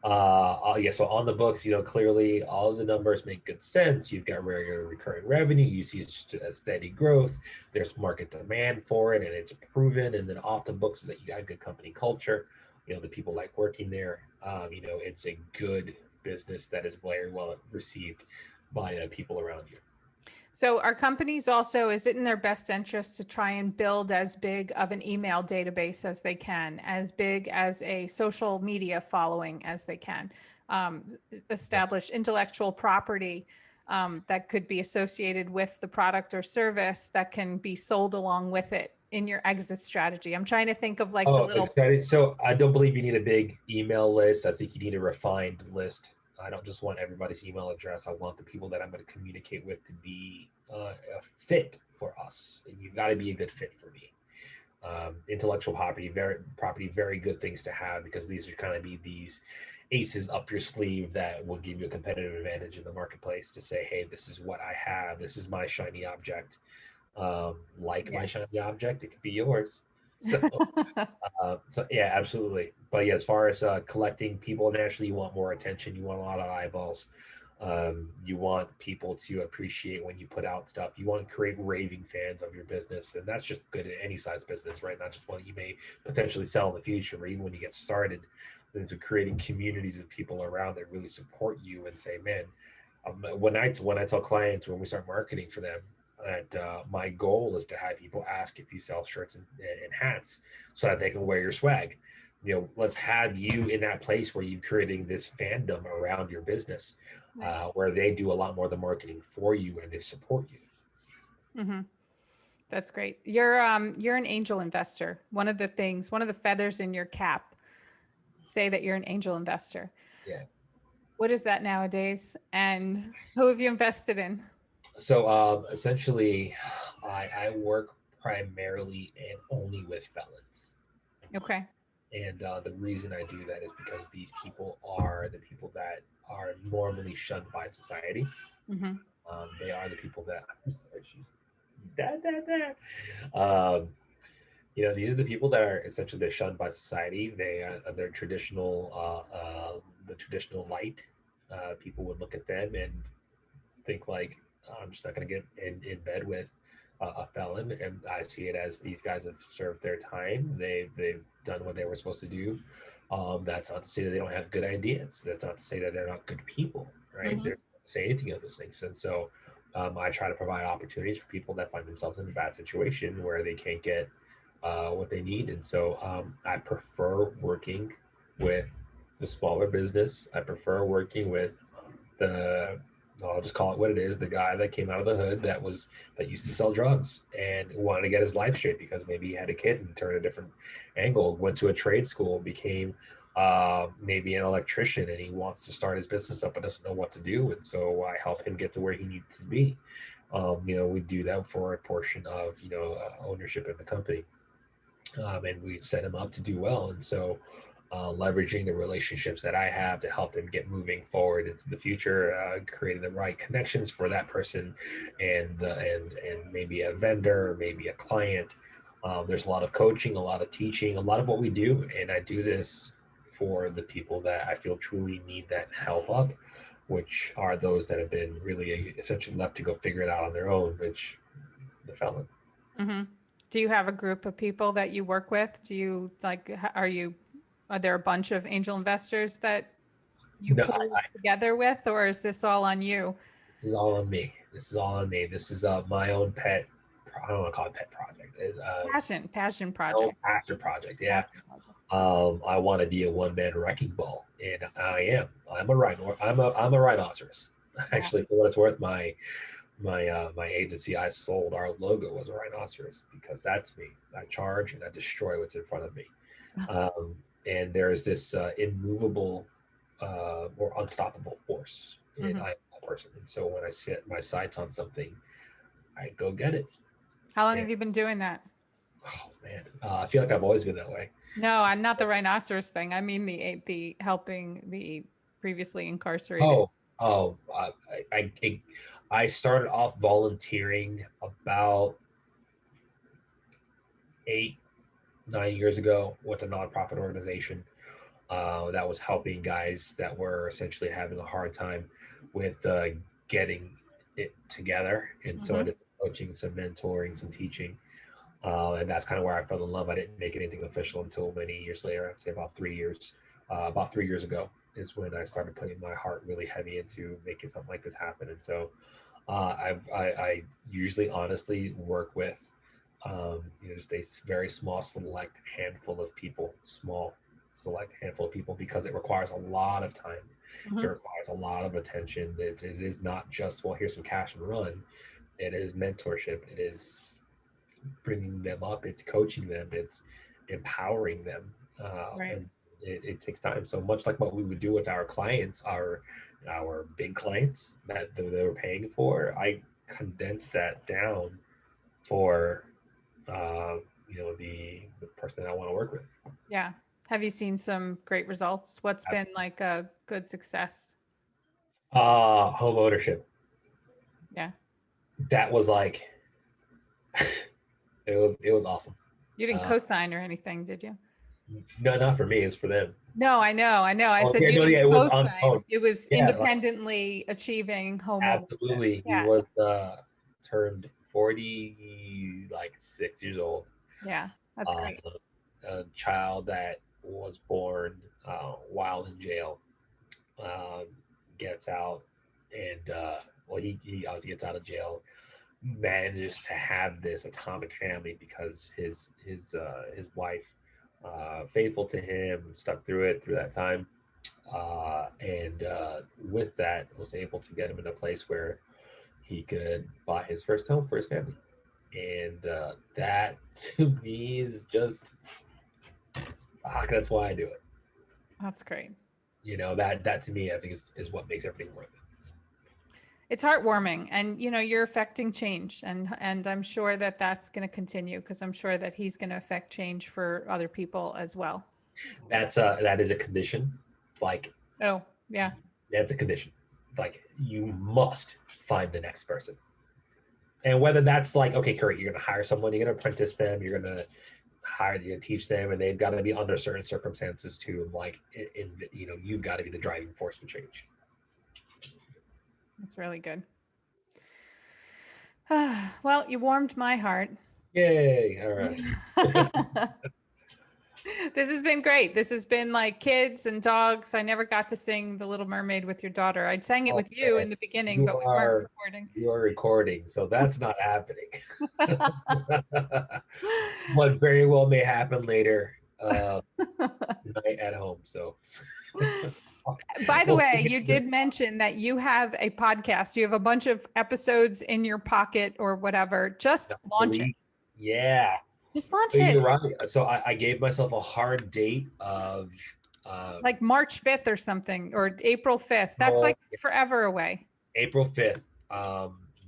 so on the books, clearly all of the numbers make good sense. You've got regular recurring revenue. You see a steady growth. There's market demand for it, and it's proven. And then off the books is that you got good company culture. The people like working there. It's a good business that is very well received by people around you. So are companies also, is it in their best interest to try and build as big of an email database as they can, as big as a social media following as they can, establish intellectual property that could be associated with the product or service that can be sold along with it in your exit strategy? I'm trying to think of like the little. Okay. So I don't believe you need a big email list. I think you need a refined list. I don't just want everybody's email address. I want the people that I'm going to communicate with to be a fit for us. And you've got to be a good fit for me. Intellectual property, very good things to have, because these are kind of be these aces up your sleeve that will give you a competitive advantage in the marketplace to say, hey, this is what I have. This is my shiny object. My shiny object, it could be yours. So yeah, absolutely. But yeah, as far as collecting people, naturally, you want more attention. You want a lot of eyeballs. You want people to appreciate when you put out stuff. You want to create raving fans of your business, and that's just good at any size business, right? Not just one you may potentially sell in the future, or even when you get started. Into creating communities of people around that really support you and say, man, when I tell clients when we start marketing for them, that my goal is to have people ask if you sell shirts and hats so that they can wear your swag. let's have you in that place where you're creating this fandom around your business, where they do a lot more of the marketing for you and they support you. Mm-hmm. That's great. You're an angel investor. One of the feathers in your cap say that you're an angel investor. Yeah. What is that nowadays? And who have you invested in? So essentially, I work primarily and only with felons. Okay. And the reason I do that is because these people are the people that are normally shunned by society. Mm-hmm. They are the people that, I'm sorry, she's dad, dad, dad. These are the people that are essentially they're shunned by society. They're traditional, the traditional light. People would look at them and think like, I'm just not going to get in bed with a felon. And I see it as these guys have served their time. They've done what they were supposed to do. That's not to say that they don't have good ideas. That's not to say that they're not good people, right? Mm-hmm. They're not to say anything of those things. And so I try to provide opportunities for people that find themselves in a bad situation where they can't get what they need. And so I prefer working with the smaller business. I prefer working with the I'll just call it what it is, the guy that came out of the hood that used to sell drugs and wanted to get his life straight because maybe he had a kid and turned a different angle, went to a trade school, became maybe an electrician, and he wants to start his business up but doesn't know what to do. And so I help him get to where he needs to be. We do that for a portion of ownership in the company, and we set him up to do well. And so leveraging the relationships that I have to help him get moving forward into the future, creating the right connections for that person, and maybe a vendor, maybe a client. There's a lot of coaching, a lot of teaching, a lot of what we do, and I do this for the people that I feel truly need that help up, which are those that have been really essentially left to go figure it out on their own, which the felon. Mm-hmm. Do you have a group of people that you work with? Do you are there a bunch of angel investors that you No, pull together with, or is this all on you? this is all on me. This is all on me. This is my own pet. I don't want to call it pet project. Passion My own project. passion project. Yeah. Passion project. I want to be a one-man wrecking ball, and I am. I'm a rhino. I'm a rhinoceros. Yeah. Actually, for what it's worth, my agency I sold, our logo was a rhinoceros because that's me. I charge and I destroy what's in front of me. And there's this immovable or unstoppable force in Mm-hmm. I person. And so when I set my sights on something, I go get it. How long And, have you been doing that? oh man, I feel like I've always been that way. No, I'm not the rhinoceros thing. I mean the helping the previously incarcerated. Oh, oh, I started off volunteering about 8, 9 years ago with a nonprofit organization that was helping guys that were essentially having a hard time with getting it together. And so I Mm-hmm. did some coaching, some mentoring, some teaching. And that's kind of where I fell in love. I didn't make anything official until many years later. I'd say about 3 years. About 3 years ago is when I started putting my heart really heavy into making something like this happen. And so I usually honestly work with just a very small select handful of people, small select handful of people, because it requires a lot of time. It Mm-hmm. requires a lot of attention. It is not just, well, here's some cash and run. It is mentorship. It is bringing them up. It's coaching them. It's empowering them. Right. And it takes time. So much like what we would do with our clients, our big clients that they were paying for, I condensed that down for uh, the person that I want to work with. Yeah. Have you seen some great results? What's been like a good success? Home ownership. Yeah. That was like it was awesome. You didn't Uh, co-sign or anything, did you? no, not for me. It's for them. No, I know. I know. I Oh said yeah, you no, yeah, didn't it was on co-sign. phone. It was Yeah, like, independently achieving home ownership. absolutely. He Yeah. was turned 40, like 6 years old. Yeah. That's Uh, great. a child that was born while in jail, um, gets out, and well, he obviously gets out of jail, manages to have this atomic family because his wife faithful to him, stuck through that time. And with that, was able to get him in a place where he could buy his first home for his family. And that to me is just, that's why I do it. That's great. That to me, I think is what makes everything worth it. It's heartwarming, and you're affecting change, and I'm sure that that's going to continue, because I'm sure that he's going to affect change for other people as well. That is a condition. Like, oh yeah, that's a condition. Like, you must find the next person. And whether that's like, okay, Kurt, you're going to hire someone, you're going to apprentice them, you're going to teach them, and they've got to be under certain circumstances too. Like, you've got to be the driving force for change. That's really good. Well, you warmed my heart. Yay. All right. This has been great. This has been like kids and dogs. I never got to sing The Little Mermaid with your daughter. I sang it with you in the beginning, but we weren't recording. You are recording, so that's not happening. What very well may happen later tonight at home. So, by the way, you did mention that you have a podcast. You have a bunch of episodes in your pocket or whatever. Just launch it. Yeah. Just launch it. You're right. So I gave myself a hard date of like March 5th or something, or April 5th. That's like forever away. April 5th.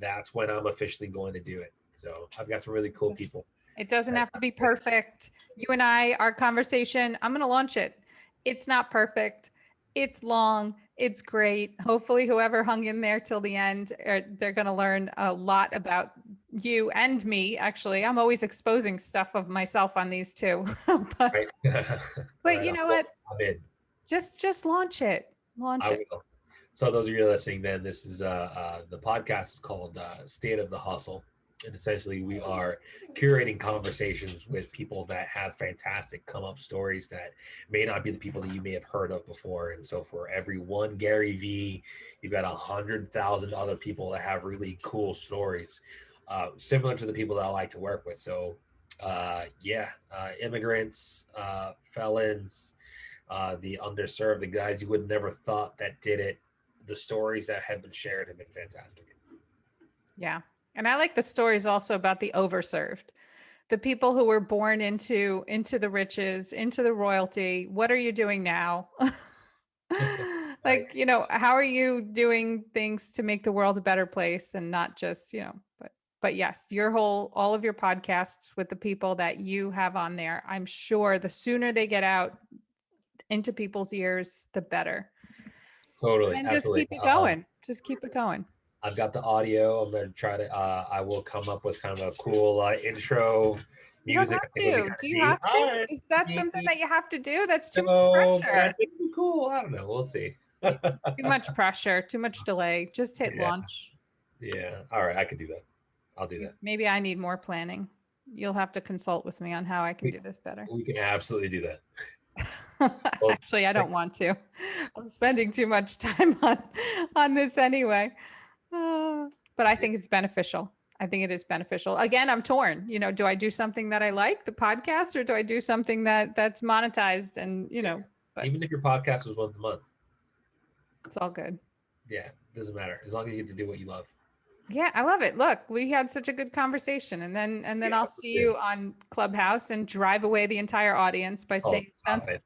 That's when I'm officially going to do it. So I've got some really cool people. It doesn't have to be perfect. You and I, our conversation, I'm going to launch it. It's not perfect. It's long. It's great. Hopefully whoever hung in there till the end, they're going to learn a lot about you and me. Actually, I'm always exposing stuff of myself on these too. but right, you know what? I'm in. Just launch it. Launch it. Will. So those of you listening, then this is the podcast is called State of the Hustle. And essentially we are curating conversations with people that have fantastic come up stories that may not be the people that you may have heard of before. And so for every one Gary V, you've got 100,000 other people that have really cool stories, similar to the people that I like to work with. So immigrants, felons, the underserved, the guys you would never thought that did it. The stories that have been shared have been fantastic. Yeah. And I like the stories also about the overserved, the people who were born into the riches, into the royalty. What are you doing now? Like, how are you doing things to make the world a better place, and not just, but yes, all of your podcasts with the people that you have on there, I'm sure the sooner they get out into people's ears, the better. Totally. And just keep it going. Just keep it going. I've got the audio. I'm going to try to, I will come up with kind of a cool intro music. You don't have to. Do you have to? Is that something that you have to do? That's too much pressure. I think it's cool. I don't know. We'll see. Too much pressure, too much delay. Just hit launch. Yeah. All right. I can do that. I'll do that. Maybe I need more planning. You'll have to consult with me on how I can do this better. We can absolutely do that. Actually, I don't want to. I'm spending too much time on this anyway. But I think it's beneficial. I think it is beneficial. Again, I'm torn. Do I do something that I like, the podcast, or do I do something that's monetized? And but even if your podcast was once a month, it's all good. Yeah, doesn't matter as long as you get to do what you love. Yeah, I love it. Look, we had such a good conversation, and then I'll see you on Clubhouse and drive away the entire audience by saying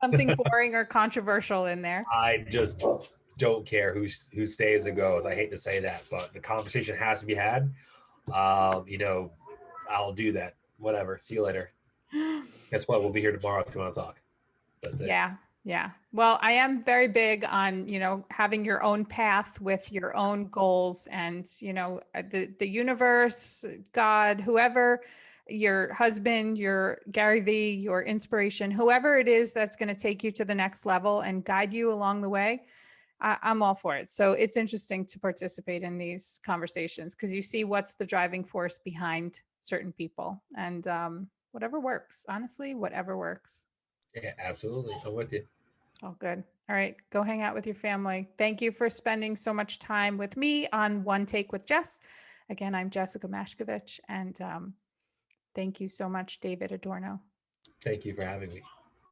something boring or controversial in there. I just don't care who stays or goes. I hate to say that, but the conversation has to be had. I'll do that. Whatever. See you later. Guess what? We'll be here tomorrow if you want to talk. That's it. Yeah. Well, I am very big on, having your own path with your own goals, and, the universe, God, whoever, your husband, your Gary V, your inspiration, whoever it is that's going to take you to the next level and guide you along the way. I'm all for it. So it's interesting to participate in these conversations because you see what's the driving force behind certain people, and whatever works, honestly, whatever works. Yeah, absolutely. I'm with you. Oh, good. All right. Go hang out with your family. Thank you for spending so much time with me on One Take with Jess. Again, I'm Jessica Mashkovich, and thank you so much, David Adorno. Thank you for having me.